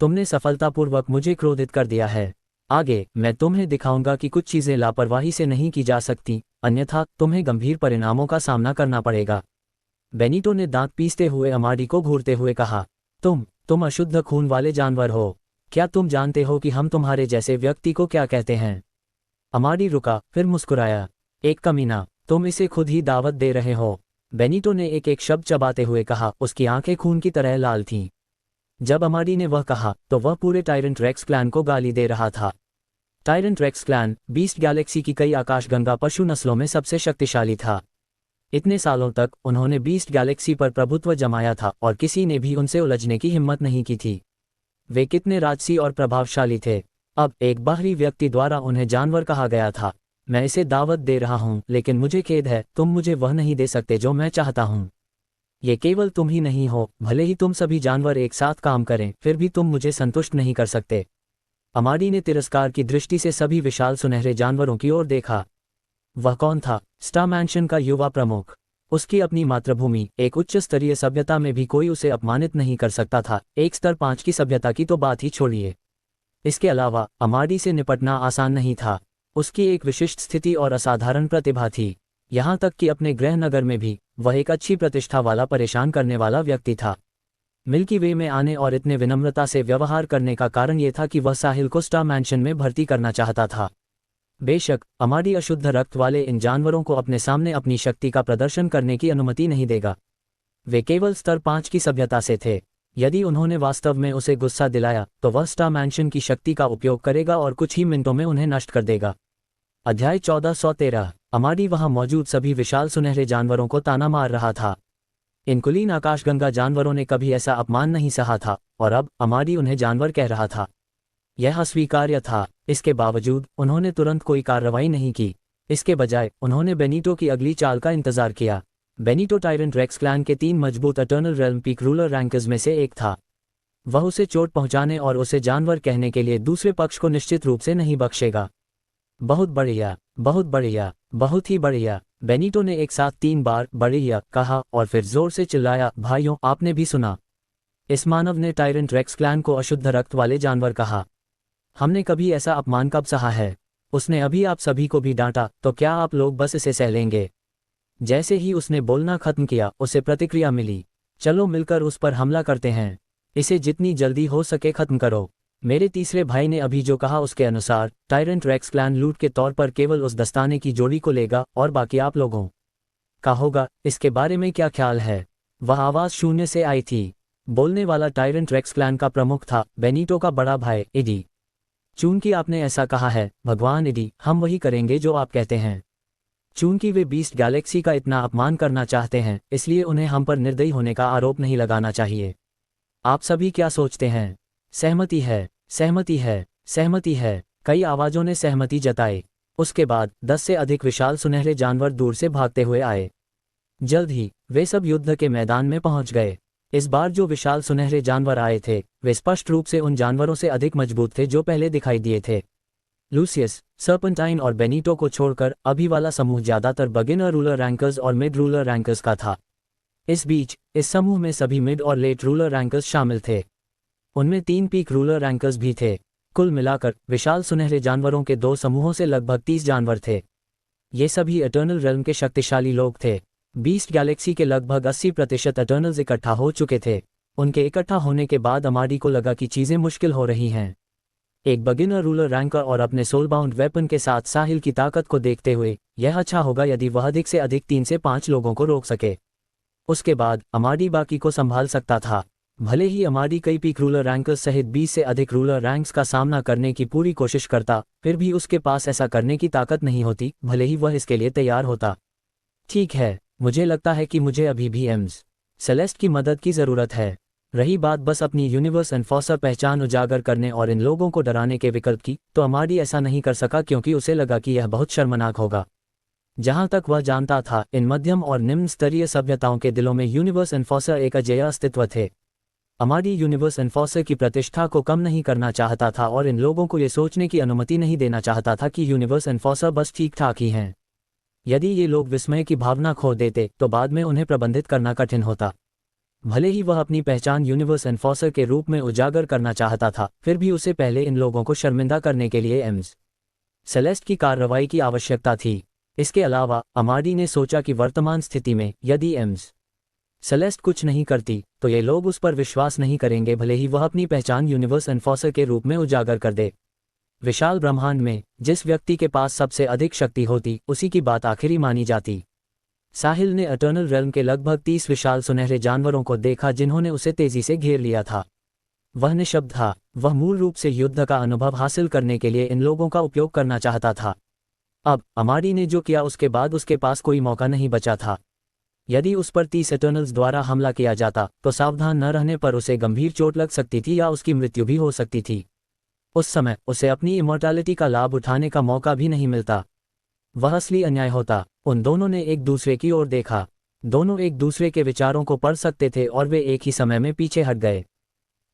तुमने सफलतापूर्वक मुझे क्रोधित कर दिया है। आगे मैं तुम्हें दिखाऊंगा कि कुछ चीजें लापरवाही से नहीं की जा सकती, अन्यथा तुम्हें गंभीर परिणामों का सामना करना पड़ेगा। बेनिटो ने दांत पीसते हुए अमाडी को घूरते हुए कहा। तुम अशुद्ध खून वाले जानवर हो। क्या तुम जानते हो कि हम तुम्हारे जैसे व्यक्ति को क्या कहते हैं? अमाडी रुका, फिर मुस्कुराया। एक कमीना, तुम इसे खुद ही दावत दे रहे हो। बेनिटो ने एक एक शब्द चबाते हुए कहा, उसकी आंखें खून की तरह लाल थीं। जब अमाडी ने वह कहा तो वह पूरे टायरेंट रेक्स क्लैन को गाली दे रहा था। Tyrant rex clan beast galaxy की कई आकाशगंगा पशु नस्लों में सबसे शक्तिशाली था। इतने सालों तक उन्होंने बीस्ट गैलेक्सी पर प्रभुत्व जमाया था और किसी ने भी उनसे उलझने की हिम्मत नहीं की थी। वे कितने राजसी और प्रभावशाली थे। अब एक बाहरी व्यक्ति द्वारा उन्हें जानवर कहा गया था। मैं इसे दावत दे रहा हूं, लेकिन मुझे खेद है, तुम मुझे वह नहीं दे सकते जो मैं चाहता हूं। ये केवल तुम ही नहीं हो, भले ही तुम सभी जानवर एक साथ काम करें, फिर भी तुम मुझे संतुष्ट नहीं कर सकते। अमाडी ने तिरस्कार की दृष्टि से सभी विशाल सुनहरे जानवरों की ओर देखा। वह कौन था? स्टार मैंशन का युवा प्रमुख। उसकी अपनी मातृभूमि, एक उच्च स्तरीय सभ्यता में भी कोई उसे अपमानित नहीं कर सकता था, एक स्तर 5 की सभ्यता की तो बात ही छोड़िए। इसके अलावा अमाडी से निपटना आसान नहीं था। उसकी एक विशिष्ट स्थिति और असाधारण प्रतिभा थी। यहाँ तक कि अपने गृह नगर में भी वह एक अच्छी प्रतिष्ठा वाला परेशान करने वाला व्यक्ति था। मिल्की वे में आने और इतने विनम्रता से व्यवहार करने का कारण ये था कि वह साहिल को स्टार मैंशन में भर्ती करना चाहता था। बेशक अमाडी अशुद्ध रक्त वाले इन जानवरों को अपने सामने अपनी शक्ति का प्रदर्शन करने की अनुमति नहीं देगा। वे केवल स्तर 5 की सभ्यता से थे। यदि उन्होंने वास्तव में उसे गुस्सा दिलाया तो वह स्टार मैंशन की शक्ति का उपयोग करेगा और कुछ ही मिनटों में उन्हें नष्ट कर देगा। अध्याय 1413। अमाडी वहां मौजूद सभी विशाल सुनहरे जानवरों को ताना मार रहा था। इन कुलीन आकाशगंगा जानवरों ने कभी ऐसा अपमान नहीं सहा था और अब अमाडी उन्हें जानवर कह रहा था। यह अस्वीकार्य था। इसके बावजूद उन्होंने तुरंत कोई कार्रवाई नहीं की। इसके बजाय उन्होंने बेनिटो की अगली चाल का इंतजार किया। बेनिटो टायरेंट रेक्स क्लैन के 3 मजबूत eternal realm peak ruler rankers में से एक था। वह उसे चोट पहुंचाने और उसे जानवर कहने के लिए दूसरे पक्ष को निश्चित रूप से नहीं बख्शेगा। बहुत बढ़िया, बहुत बढ़िया, बहुत ही बढ़िया। बेनिटो ने एक साथ 3 बार बढ़िया कहा और फिर जोर से चिल्लाया, भाइयों, आपने भी सुना। इस मानव ने टायरेंट रेक्स क्लैन को अशुद्ध रक्त वाले जानवर कहा। हमने कभी ऐसा अपमान कब सहा है? उसने अभी आप सभी को भी डांटा, तो क्या आप लोग बस इसे सह लेंगे? जैसे ही उसने बोलना खत्म किया, उसे प्रतिक्रिया मिली। चलो मिलकर उस पर हमला करते हैं। इसे जितनी जल्दी हो सके खत्म करो। मेरे तीसरे भाई ने अभी जो कहा उसके अनुसार टायरेंट रेक्स क्लैन लूट के तौर पर केवल उस दस्ताने की जोड़ी को लेगा और बाकी आप लोगों का होगा। इसके बारे में क्या ख्याल है? वह आवाज शून्य से आई थी। बोलने वाला टायरेंट रेक्स क्लैन का प्रमुख था, बेनिटो का बड़ा भाई एडी। चूंकि आपने ऐसा कहा है, भगवान एडी, हम वही करेंगे जो आप कहते हैं। चूंकि वे बीस्ट गैलेक्सी का इतना अपमान करना चाहते हैं, इसलिए उन्हें हम पर निर्दयी होने का आरोप नहीं लगाना चाहिए। आप सभी क्या सोचते हैं? सहमति है, सहमति है, सहमति है। कई आवाजों ने सहमति जताई। उसके बाद 10 से अधिक विशाल सुनहरे जानवर दूर से भागते हुए आए। जल्द ही वे सब युद्ध के मैदान में पहुंच गए। इस बार जो विशाल सुनहरे जानवर आए थे वे स्पष्ट रूप से उन जानवरों से अधिक मजबूत थे जो पहले दिखाई दिए थे। लूसियस, सर्पेंटाइन और बेनिटो को छोड़कर अभी वाला समूह ज्यादातर बिगिनर रूलर रैंकर्स और मिड रूलर रैंकर्स का था। इस बीच इस समूह में सभी मिड और लेट रूलर रैंकर्स शामिल थे। उनमें 3 पीक रूलर रैंकर्स भी थे। कुल मिलाकर विशाल सुनहरे जानवरों के 2 समूहों से लगभग 30 जानवर थे। ये सभी एटर्नल रेल्म के शक्तिशाली लोग थे। बीस्ट गैलेक्सी के लगभग 80% एटर्नल्स इकट्ठा हो चुके थे। उनके इकट्ठा होने के बाद अमाडी को लगा कि चीजें मुश्किल हो रही हैं। एक बिगिनर रूलर रैंकर और अपने सोलबाउंड वेपन के साथ साहिल की ताकत को देखते हुए यह अच्छा होगा यदि वह अधिक से अधिक 3 से 5 लोगों को रोक सके। उसके बाद अमाडी बाकी को संभाल सकता था। भले ही अमाडी कई पीक रूलर रैंकर्स सहित 20 से अधिक रूलर रैंक्स का सामना करने की पूरी कोशिश करता, फिर भी उसके पास ऐसा करने की ताकत नहीं होती, भले ही वह इसके लिए तैयार होता। ठीक है, मुझे लगता है कि मुझे अभी भी एम्स सेलेस्ट की मदद की ज़रूरत है। रही बात बस अपनी यूनिवर्स एनफोर्सर पहचान उजागर करने और इन लोगों को डराने के विकल्प की, तो अमाडी ऐसा नहीं कर सका क्योंकि उसे लगा कि यह बहुत शर्मनाक होगा। जहां तक वह जानता था, इन मध्यम और निम्न स्तरीय सभ्यताओं के दिलों में यूनिवर्स एनफोर्सर एक अजेय अस्तित्व थे। अमाडी यूनिवर्स एनफोर्सर की प्रतिष्ठा को कम नहीं करना चाहता था और इन लोगों को ये सोचने की अनुमति नहीं देना चाहता था कि यूनिवर्स एनफोर्सर बस ठीक ठाक ही हैं। यदि ये लोग विस्मय की भावना खो देते तो बाद में उन्हें प्रबंधित करना कठिन होता। भले ही वह अपनी पहचान यूनिवर्स एनफोर्सर के रूप में उजागर करना चाहता था, फिर भी उसे पहले इन लोगों को शर्मिंदा करने के लिए एम्स सेलेस्ट की कार्रवाई की आवश्यकता थी। इसके अलावा अमाडी ने सोचा कि वर्तमान स्थिति में यदि एम्स सेलेस्ट कुछ नहीं करती तो ये लोग उस पर विश्वास नहीं करेंगे, भले ही वह अपनी पहचान यूनिवर्स एनफोर्सर के रूप में उजागर कर दे। विशाल ब्रह्मांड में जिस व्यक्ति के पास सबसे अधिक शक्ति होती उसी की बात आखिरी मानी जाती। साहिल ने एटर्नल रेल्म के लगभग 30 विशाल सुनहरे जानवरों को देखा जिन्होंने उसे तेजी से घेर लिया था। वह निशब्द था, वह मूल रूप से युद्ध का अनुभव हासिल करने के लिए इन लोगों का उपयोग करना चाहता था। अब अमाडी ने जो किया उसके बाद उसके पास कोई मौका नहीं बचा था। यदि उस पर 30 एटर्नल्स द्वारा हमला किया जाता तो सावधान न रहने पर उसे गंभीर चोट लग सकती थी या उसकी मृत्यु भी हो सकती थी। उस समय उसे अपनी इमॉर्टैलिटी का लाभ उठाने का मौका भी नहीं मिलता। वह असली अन्याय होता। उन दोनों ने एक दूसरे की ओर देखा। दोनों एक दूसरे के विचारों को पढ़ सकते थे और वे एक ही समय में पीछे हट गए।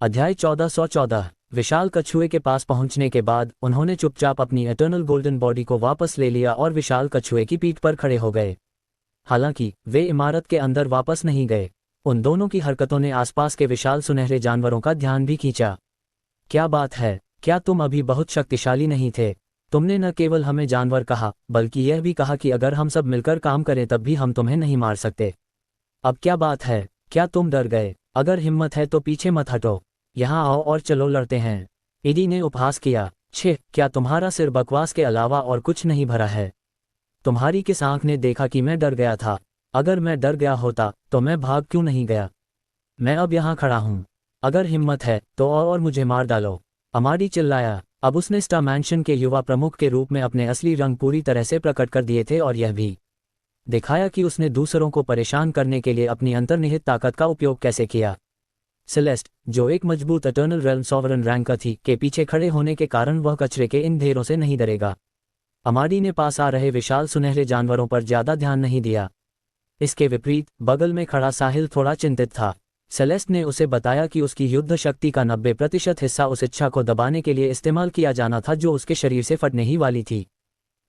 अध्याय 1414। विशाल कछुए के पास पहुंचने के बाद उन्होंने चुपचाप अपनी एटर्नल गोल्डन बॉडी को वापस ले लिया और विशाल कछुए की पीठ पर खड़े हो गए। हालांकि वे इमारत के अंदर वापस नहीं गए। उन दोनों की हरकतों ने आसपास के विशाल सुनहरे जानवरों का ध्यान भी खींचा। क्या बात है, क्या तुम अभी बहुत शक्तिशाली नहीं थे? तुमने न केवल हमें जानवर कहा बल्कि यह भी कहा कि अगर हम सब मिलकर काम करें तब भी हम तुम्हें नहीं मार सकते। अब क्या बात है, क्या तुम डर गए? अगर हिम्मत है तो पीछे मत हटो, यहाँ आओ और चलो लड़ते हैं। ईडी ने उपहास किया। छे, क्या तुम्हारा सिर बकवास के अलावा और कुछ नहीं भरा है? तुम्हारी किस आंख ने देखा कि मैं डर गया था? अगर मैं डर गया होता तो मैं भाग क्यों नहीं गया? मैं अब यहाँ खड़ा हूँ। अगर हिम्मत है तो आओ और मुझे मार डालो, अमाडी चिल्लाया। अब उसने स्टार मैंशन के युवा प्रमुख के रूप में अपने असली रंग पूरी तरह से प्रकट कर दिए थे और यह भी दिखाया कि उसने दूसरों को परेशान करने के लिए अपनी अंतर्निहित ताकत का उपयोग कैसे किया। सेलेस्ट, जो एक मजबूत एटर्नल रेल्म सॉवरन रैंकर थी, के पीछे खड़े होने के कारण वह कचरे के इन ढेरों से नहीं डरेगा। अमाडी ने पास आ रहे विशाल सुनहरे जानवरों पर ज्यादा ध्यान नहीं दिया। इसके विपरीत बगल में खड़ा साहिल थोड़ा चिंतित था। सेलेस्ट ने उसे बताया कि उसकी युद्ध शक्ति का 90% हिस्सा उस इच्छा को दबाने के लिए इस्तेमाल किया जाना था जो उसके शरीर से फटने ही वाली थी।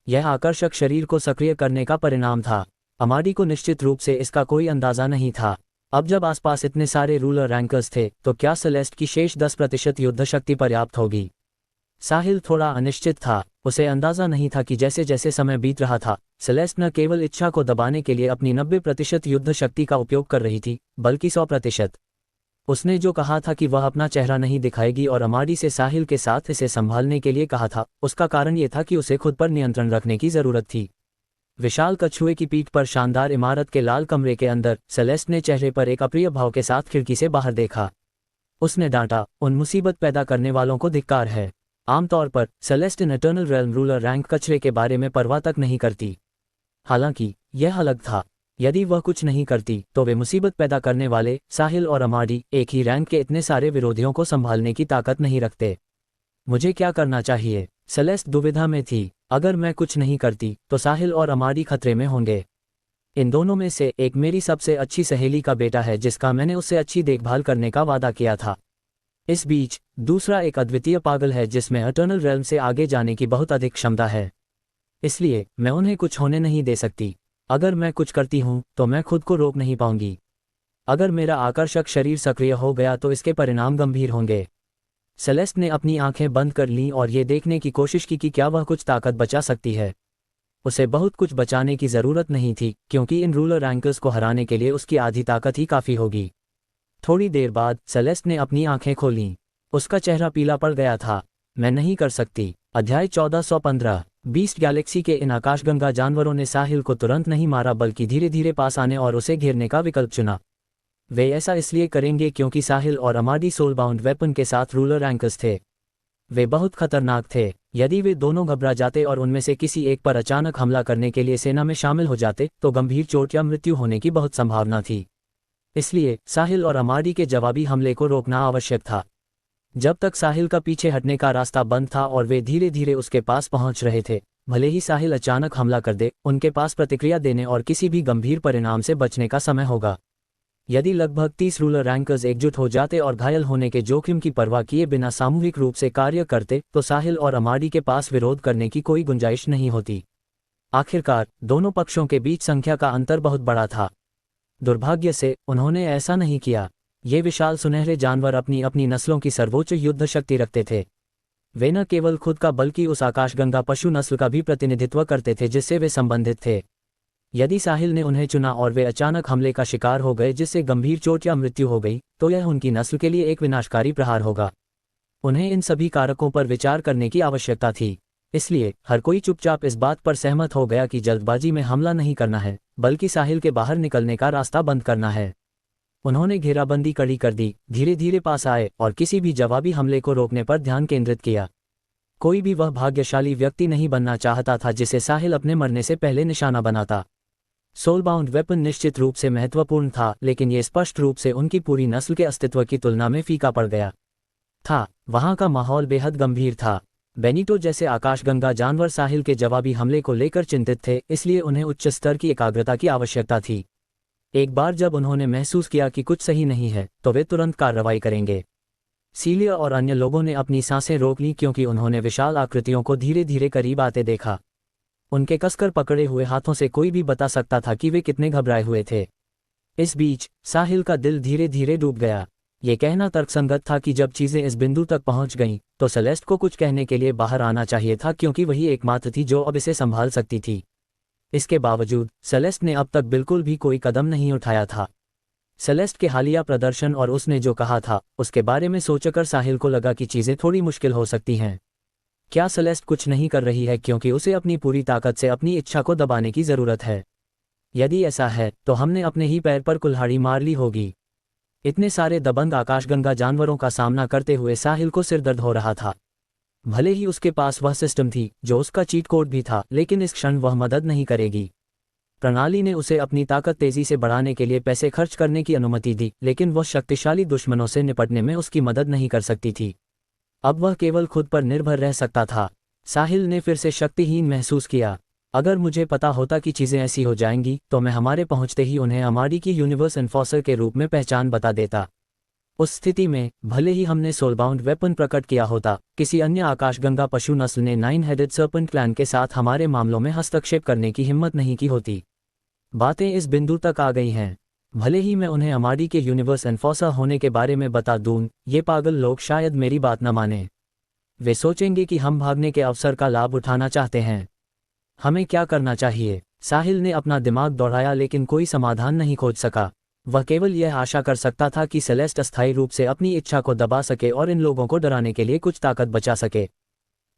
यह आकर्षक शरीर को सक्रिय करने का परिणाम था। अमाडी को निश्चित रूप से इसका कोई अंदाजा नहीं था। अब जब आसपास इतने सारे रूलर रैंकर्स थे तो क्या सेलेस्ट की शेष 10% युद्ध शक्ति पर्याप्त होगी? साहिल थोड़ा अनिश्चित था। उसे अंदाजा नहीं था कि जैसे जैसे समय बीत रहा था, सेलेस्ट न केवल इच्छा को दबाने के लिए अपनी 90% युद्ध शक्ति का उपयोग कर रही थी, बल्कि 100%। उसने जो कहा था कि वह अपना चेहरा नहीं दिखाएगी और अमाडी से साहिल के साथ इसे संभालने के लिए कहा था, उसका कारण ये था कि उसे खुद पर नियंत्रण रखने की जरूरत थी। विशाल कछुए की पीठ पर शानदार इमारत के लाल कमरे के अंदर सेलेस्ट ने चेहरे पर एक अप्रिय भाव के साथ खिड़की से बाहर देखा। उसने डांटा, उन मुसीबत पैदा करने वालों को धिक्कार है। आमतौर पर सेलेस्ट इन एटर्नल रेल्म रूलर रैंक कचरे के बारे में परवाह तक नहीं करती। हालांकि यह अलग था। यदि वह कुछ नहीं करती तो वे मुसीबत पैदा करने वाले साहिल और अमाडी एक ही रैंक के इतने सारे विरोधियों को संभालने की ताकत नहीं रखते। मुझे क्या करना चाहिए? सेलेस्ट दुविधा में थी। अगर मैं कुछ नहीं करती तो साहिल और अमाडी खतरे में होंगे। इन दोनों में से एक मेरी सबसे अच्छी सहेली का बेटा है जिसका मैंने उससे अच्छी देखभाल करने का वादा किया था। इस बीच दूसरा एक अद्वितीय पागल है जिसमें एटर्नल रेल्म से आगे जाने की बहुत अधिक क्षमता है। इसलिए मैं उन्हें कुछ होने नहीं दे सकती। अगर मैं कुछ करती हूं तो मैं खुद को रोक नहीं पाऊंगी। अगर मेरा आकर्षक शरीर सक्रिय हो गया तो इसके परिणाम गंभीर होंगे। सेलेस्ट ने अपनी आंखें बंद कर लीं और ये देखने की कोशिश की कि क्या वह कुछ ताकत बचा सकती है। उसे बहुत कुछ बचाने की जरूरत नहीं थी क्योंकि इन रूलर रैंकर्स को हराने के लिए उसकी आधी ताकत ही काफी होगी। थोड़ी देर बाद सेलेस्ट ने अपनी आंखें खोलीं। उसका चेहरा पीला पड़ गया था। मैं नहीं कर सकती। अध्याय 1415। बीस्ट गैलेक्सी के इन आकाशगंगा जानवरों ने साहिल को तुरंत नहीं मारा बल्कि धीरे धीरे पास आने और उसे घेरने का विकल्प चुना। वे ऐसा इसलिए करेंगे क्योंकि साहिल और अमाडी सोलबाउंड वेपन के साथ रूलर रैंकर्स थे। वे बहुत खतरनाक थे। यदि वे दोनों घबरा जाते और उनमें से किसी एक पर अचानक हमला करने के लिए सेना में शामिल हो जाते तो गंभीर चोट या मृत्यु होने की बहुत संभावना थी। इसलिए साहिल और अमाडी के जवाबी हमले को रोकना आवश्यक था। जब तक साहिल का पीछे हटने का रास्ता बंद था और वे धीरे धीरे उसके पास पहुंच रहे थे, भले ही साहिल अचानक हमला कर दे, उनके पास प्रतिक्रिया देने और किसी भी गंभीर परिणाम से बचने का समय होगा। यदि लगभग 30 रूलर रैंकर्स एकजुट हो जाते और घायल होने के जोखिम की परवाह किए बिना सामूहिक रूप से कार्य करते तो साहिल और अमाडी के पास विरोध करने की कोई गुंजाइश नहीं होती। आखिरकार दोनों पक्षों के बीच संख्या का अंतर बहुत बड़ा था। दुर्भाग्य से उन्होंने ऐसा नहीं किया। ये विशाल सुनहरे जानवर अपनी अपनी नस्लों की सर्वोच्च युद्ध शक्ति रखते थे। वे न केवल खुद का बल्कि उस आकाशगंगा पशु नस्ल का भी प्रतिनिधित्व करते थे जिससे वे संबंधित थे। यदि साहिल ने उन्हें चुना और वे अचानक हमले का शिकार हो गए जिससे गंभीर चोट या मृत्यु हो गई तो यह उनकी नस्ल के लिए एक विनाशकारी प्रहार होगा। उन्हें इन सभी कारकों पर विचार करने की आवश्यकता थी। इसलिए हर कोई चुपचाप इस बात पर सहमत हो गया कि जल्दबाजी में हमला नहीं करना है, बल्कि साहिल के बाहर निकलने का रास्ता बंद करना है। उन्होंने घेराबंदी कड़ी कर दी, धीरे धीरे पास आए और किसी भी जवाबी हमले को रोकने पर ध्यान केंद्रित किया। कोई भी वह भाग्यशाली व्यक्ति नहीं बनना चाहता था जिसे साहिल अपने मरने से पहले निशाना बनाता। सोलबाउंड वेपन निश्चित रूप से महत्वपूर्ण था, लेकिन ये स्पष्ट रूप से उनकी पूरी नस्ल के अस्तित्व की तुलना में फीका पड़ गया था। वहां का माहौल बेहद गंभीर था। बेनिटो जैसे आकाशगंगा जानवर साहिल के जवाबी हमले को लेकर चिंतित थे, इसलिए उन्हें उच्च स्तर की एकाग्रता की आवश्यकता थी। एक बार जब उन्होंने महसूस किया कि कुछ सही नहीं है, तो वे तुरंत कार्रवाई करेंगे। सीलिया और अन्य लोगों ने अपनी सांसें रोक लीं क्योंकि उन्होंने विशाल आकृतियों को धीरे धीरे करीब आते देखा। उनके कसकर पकड़े हुए हाथों से कोई भी बता सकता था कि वे कितने घबराए हुए थे। इस बीच साहिल का दिल धीरे धीरे डूब गया। ये कहना तर्कसंगत था कि जब चीजें इस बिंदु तक पहुंच गईं, तो सेलेस्ट को कुछ कहने के लिए बाहर आना चाहिए था, क्योंकि वही एकमात्र थी जो अब इसे संभाल सकती थी। इसके बावजूद सेलेस्ट ने अब तक बिल्कुल भी कोई कदम नहीं उठाया था। सेलेस्ट के हालिया प्रदर्शन और उसने जो कहा था, उसके बारे में सोचकर साहिल को लगा कि चीजें थोड़ी मुश्किल हो सकती हैं। क्या सेलेस्ट कुछ नहीं कर रही है क्योंकि उसे अपनी पूरी ताकत से अपनी इच्छा को दबाने की जरूरत है? यदि ऐसा है तो हमने अपने ही पैर पर कुल्हाड़ी मार ली होगी। इतने सारे दबंग आकाशगंगा जानवरों का सामना करते हुए साहिल को सिरदर्द हो रहा था। भले ही उसके पास वह सिस्टम थी जो उसका चीट कोड भी था, लेकिन इस क्षण वह मदद नहीं करेगी। प्रणाली ने उसे अपनी ताकत तेजी से बढ़ाने के लिए पैसे खर्च करने की अनुमति दी, लेकिन वह शक्तिशाली दुश्मनों से निपटने में उसकी मदद नहीं कर सकती थी। अब वह केवल खुद पर निर्भर रह सकता था। साहिल ने फिर से शक्तिहीन महसूस किया। अगर मुझे पता होता कि चीजें ऐसी हो जाएंगी, तो मैं हमारे पहुंचते ही उन्हें अमाडी की यूनिवर्स एनफोर्सर के रूप में पहचान बता देता। उस स्थिति में भले ही हमने सोलबाउंड वेपन प्रकट किया होता, किसी अन्य आकाशगंगा पशु नस्ल ने 9 हेडेड सर्पेंट क्लैन के साथ हमारे मामलों में हस्तक्षेप करने की हिम्मत नहीं की होती। बातें इस बिंदु तक आ गई हैं। भले ही मैं उन्हें अमाडी के यूनिवर्स एनफोर्सर होने के बारे में बता दूं, ये पागल लोग शायद मेरी बात न माने। वे सोचेंगे कि हम भागने के अवसर का लाभ उठाना चाहते हैं। हमें क्या करना चाहिए? साहिल ने अपना दिमाग दौड़ाया, लेकिन कोई समाधान नहीं खोज सका। वह केवल यह आशा कर सकता था कि सेलेस्ट अस्थायी रूप से अपनी इच्छा को दबा सके और इन लोगों को डराने के लिए कुछ ताकत बचा सके।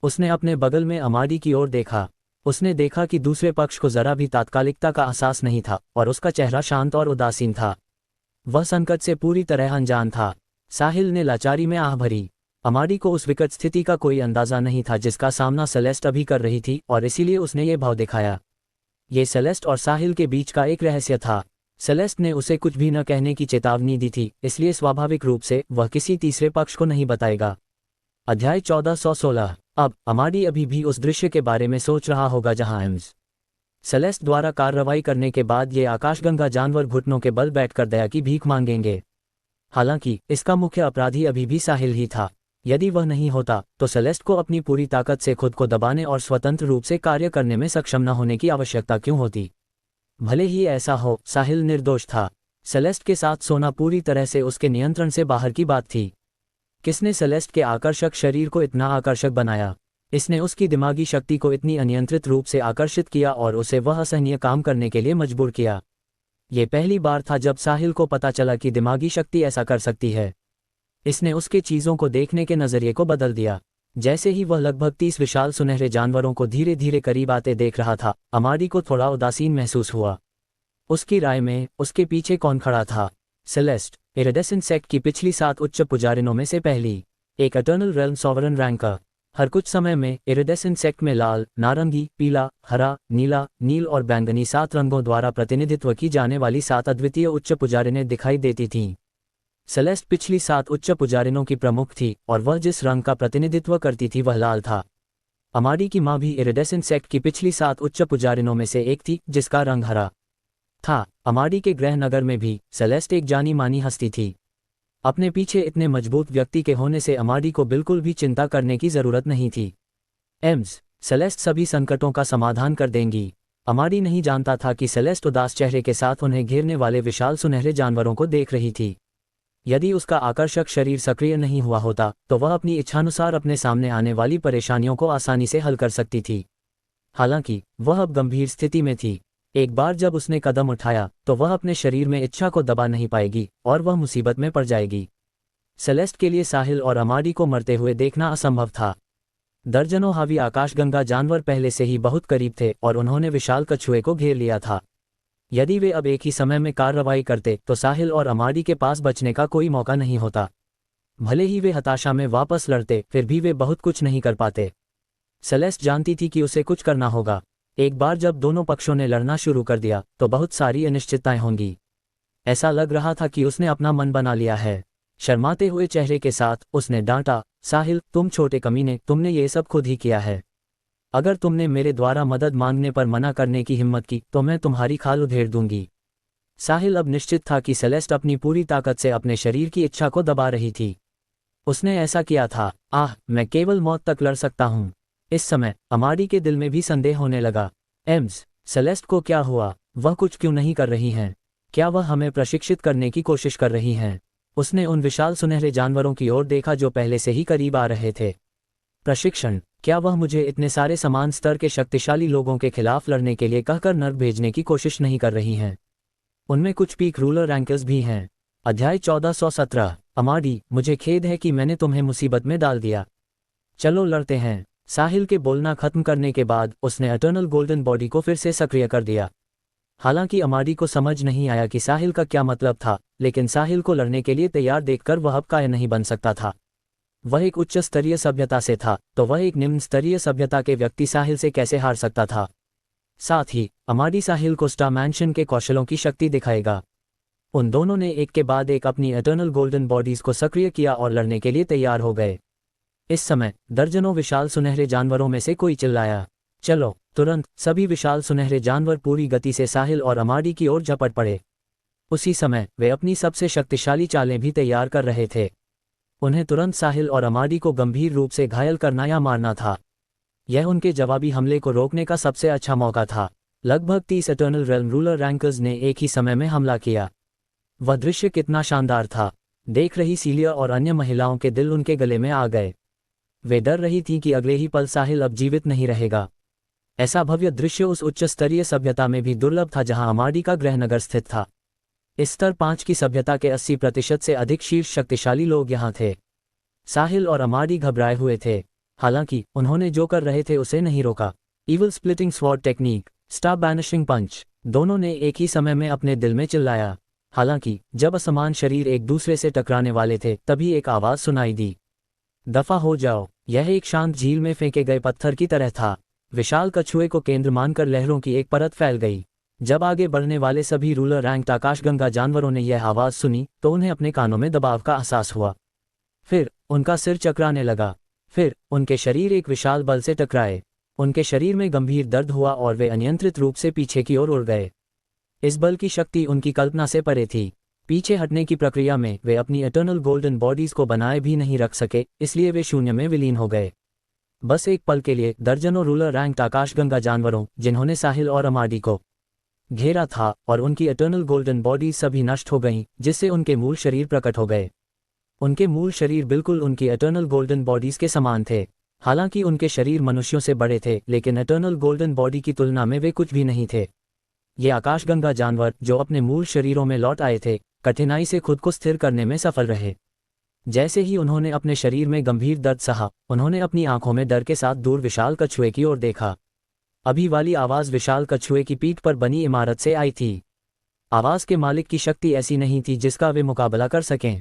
उसने अपने बगल में अमाडी की ओर देखा। उसने देखा कि दूसरे पक्ष को जरा भी तात्कालिकता का एहसास नहीं था और उसका चेहरा शांत और उदासीन था। वह संकट से पूरी तरह अनजान था। साहिल ने लाचारी में आह भरी। अमाडी को उस विकट स्थिति का कोई अंदाजा नहीं था जिसका सामना सेलेस्ट अभी कर रही थी, और इसीलिए उसने ये भाव दिखाया। ये सेलेस्ट और साहिल के बीच का एक रहस्य था। सेलेस्ट ने उसे कुछ भी न कहने की चेतावनी दी थी, इसलिए स्वाभाविक रूप से वह किसी तीसरे पक्ष को नहीं बताएगा। अध्याय 1416। अब अमाडी अभी भी उस दृश्य के बारे में सोच रहा होगा जहां एम्स सेलेस्ट द्वारा कार्रवाई करने के बाद ये आकाशगंगा जानवर घुटनों के बल बैठकर दया की भीख मांगेंगे। हालांकि इसका मुख्य अपराधी अभी भी साहिल ही था। यदि वह नहीं होता तो सेलेस्ट को अपनी पूरी ताकत से खुद को दबाने और स्वतंत्र रूप से कार्य करने में सक्षम न होने की आवश्यकता क्यों होती? भले ही ऐसा हो, साहिल निर्दोष था। सेलेस्ट के साथ सोना पूरी तरह से उसके नियंत्रण से बाहर की बात थी। किसने सेलेस्ट के आकर्षक शरीर को इतना आकर्षक बनाया? इसने उसकी दिमागी शक्ति को इतनी अनियंत्रित रूप से आकर्षित किया और उसे वह असहनीय काम करने के लिए मजबूर किया। ये पहली बार था जब साहिल को पता चला कि दिमागी शक्ति ऐसा कर सकती है। इसने उसके चीज़ों को देखने के नज़रिए को बदल दिया। जैसे ही वह लगभग 30 विशाल सुनहरे जानवरों को धीरे धीरे करीब आते देख रहा था, अमाडी को थोड़ा उदासीन महसूस हुआ। उसकी राय में उसके पीछे कौन खड़ा था? सेलेस्ट, इरिडेसेंट सेक्ट की पिछली 7 उच्च पुजारिनों में से पहली, एक एटर्नल रेल्म सॉवरन रैंकर। हर कुछ समय में इरिडेसेंट सेक्ट में लाल, नारंगी, पीला, हरा, नीला, नील और बैंगनी 7 रंगों द्वारा प्रतिनिधित्व की जाने वाली 7 अद्वितीय उच्च पुजारिनें दिखाई देती थीं। सेलेस्ट पिछली 7 उच्च पुजारिनों की प्रमुख थी और वह जिस रंग का प्रतिनिधित्व करती थी वह लाल था। अमाडी की मां भी इरिडेसेंट सेक्ट की पिछली 7 उच्च पुजारिनों में से एक थी जिसका रंग हरा था। अमाडी के ग्रह नगर में भी सेलेस्ट एक जानी मानी हस्ती थी। अपने पीछे इतने मजबूत व्यक्ति के होने से अमाडी को बिल्कुल भी चिंता करने की जरूरत नहीं थी। एम्स, सेलेस्ट सभी संकटों का समाधान कर देंगी। अमाडी नहीं जानता था कि सेलेस्ट उदास चेहरे के साथ उन्हें घेरने वाले विशाल सुनहरे जानवरों को देख रही थी। यदि उसका आकर्षक शरीर सक्रिय नहीं हुआ होता तो वह अपनी इच्छानुसार अपने सामने आने वाली परेशानियों को आसानी से हल कर सकती थी। हालांकि वह अब गंभीर स्थिति में थी। एक बार जब उसने कदम उठाया तो वह अपने शरीर में इच्छा को दबा नहीं पाएगी और वह मुसीबत में पड़ जाएगी। सेलेस्ट के लिए साहिल और अमाडी को मरते हुए देखना असंभव था। दर्जनों हावी आकाशगंगा जानवर पहले से ही बहुत करीब थे और उन्होंने विशाल कछुए को घेर लिया था। यदि वे अब एक ही समय में कार्रवाई करते तो साहिल और अमाडी के पास बचने का कोई मौका नहीं होता। भले ही वे हताशा में वापस लड़ते, फिर भी वे बहुत कुछ नहीं कर पाते। सेलेस्ट जानती थी कि उसे कुछ करना होगा। एक बार जब दोनों पक्षों ने लड़ना शुरू कर दिया तो बहुत सारी अनिश्चितताएं होंगी। ऐसा लग रहा था कि उसने अपना मन बना लिया है। शर्माते हुए चेहरे के साथ उसने डांटा, साहिल तुम छोटे कमीने, तुमने ये सब खुद ही किया है। अगर तुमने मेरे द्वारा मदद मांगने पर मना करने की हिम्मत की तो मैं तुम्हारी खाल उधेड़ दूंगी। साहिल अब निश्चित था कि सेलेस्ट अपनी पूरी ताकत से अपने शरीर की इच्छा को दबा रही थी। उसने ऐसा किया था, मैं केवल मौत तक लड़ सकता हूं। इस समय अमाडी के दिल में भी संदेह होने लगा। एम्स, सेलेस्ट को क्या हुआ? वह कुछ क्यों नहीं कर रही हैं? क्या वह हमें प्रशिक्षित करने की कोशिश कर रही हैं? उसने उन विशाल सुनहरे जानवरों की ओर देखा जो पहले से ही करीब आ रहे थे। प्रशिक्षण? क्या वह मुझे इतने सारे समान स्तर के शक्तिशाली लोगों के खिलाफ लड़ने के लिए कहकर नर्क भेजने की कोशिश नहीं कर रही हैं? उनमें कुछ पीक रूलर रैंकर्स भी हैं। अध्याय 1417। अमाडी, मुझे खेद है कि मैंने तुम्हें मुसीबत में डाल दिया। चलो लड़ते हैं। साहिल के बोलना खत्म करने के बाद उसने इटर्नल गोल्डन बॉडी को फिर से सक्रिय कर दिया। हालांकि अमाडी को समझ नहीं आया कि साहिल का क्या मतलब था, लेकिन साहिल को लड़ने के लिए तैयार देखकर वह अब कायर नहीं बन सकता था। वह एक उच्च स्तरीय सभ्यता से था, तो वह एक निम्न स्तरीय सभ्यता के व्यक्ति साहिल से कैसे हार सकता था? साथ ही अमाडी साहिल को स्टार मैंशन के कौशलों की शक्ति दिखाएगा। उन दोनों ने एक के बाद एक अपनी इटर्नल गोल्डन बॉडीज को सक्रिय किया और लड़ने के लिए तैयार हो गए। इस समय दर्जनों विशाल सुनहरे जानवरों में से कोई चिल्लाया, चलो! तुरंत सभी विशाल सुनहरे जानवर पूरी गति से साहिल और अमाडी की ओर झपट पड़े। उसी समय वे अपनी सबसे शक्तिशाली चालें भी तैयार कर रहे थे। उन्हें तुरंत साहिल और अमाडी को गंभीर रूप से घायल करना या मारना था। यह उनके जवाबी हमले को रोकने का सबसे अच्छा मौका था। लगभग 30 इटर्नल रेल्म रूलर रैंकर्स ने एक ही समय में हमला किया। वह दृश्य कितना शानदार था! देख रही सीलिया और अन्य महिलाओं के दिल उनके गले में आ गए। वे डर रही थीं कि अगले ही पल साहिल अब जीवित नहीं रहेगा। ऐसा भव्य दृश्य उस उच्च स्तरीय सभ्यता में भी दुर्लभ था जहां अमाडी का गृहनगर स्थित था। इस स्तर 5 की सभ्यता के 80% से अधिक शीर्ष शक्तिशाली लोग यहां थे। साहिल और अमाडी घबराए हुए थे, हालांकि उन्होंने जो कर रहे थे उसे नहीं रोका। Evil splitting sword technique, star banishing punch, दोनों ने एक ही समय में अपने दिल में चिल्लाया। हालांकि जब असमान शरीर एक दूसरे से टकराने वाले थे तभी एक आवाज सुनाई दी, दफा हो जाओ। यह एक शांत झील में फेंके गए पत्थर की तरह था। विशाल कछुए को केंद्र मानकर लहरों की एक परत फैल गई। जब आगे बढ़ने वाले सभी रूलर रैंक्ड आकाशगंगा जानवरों ने यह आवाज सुनी तो उन्हें अपने कानों में दबाव का एहसास हुआ। फिर उनका सिर चकराने लगा। फिर उनके शरीर एक विशाल बल से टकराए। उनके शरीर में गंभीर दर्द हुआ और वे अनियंत्रित रूप से पीछे की ओर उड़ गए। इस बल की शक्ति उनकी कल्पना से परे थी। पीछे हटने की प्रक्रिया में वे अपनी इटर्नल गोल्डन बॉडीज को बनाए भी नहीं रख सके, इसलिए वे शून्य में विलीन हो गए। बस एक पल के लिए दर्जनों रूलर रैंक्ड आकाशगंगा जानवरों, जिन्होंने साहिल और अमाडी को घेरा था, और उनकी इटर्नल गोल्डन बॉडीज सभी नष्ट हो गईं, जिससे उनके मूल शरीर प्रकट हो गए। उनके मूल शरीर बिल्कुल उनकी इटर्नल गोल्डन बॉडीज के समान थे। हालांकि उनके शरीर मनुष्यों से बड़े थे, लेकिन इटर्नल गोल्डन बॉडी की तुलना में वे कुछ भी नहीं थे। ये आकाशगंगा जानवर जो अपने मूल शरीरों में लौट आए थे, कठिनाई से खुद को स्थिर करने में सफल रहे। जैसे ही उन्होंने अपने शरीर में गंभीर दर्द सहा, उन्होंने अपनी आंखों में डर के साथ दूर विशाल कछुए की ओर देखा। अभी वाली आवाज विशाल कछुए की पीठ पर बनी इमारत से आई थी। आवाज के मालिक की शक्ति ऐसी नहीं थी जिसका वे मुकाबला कर सकें।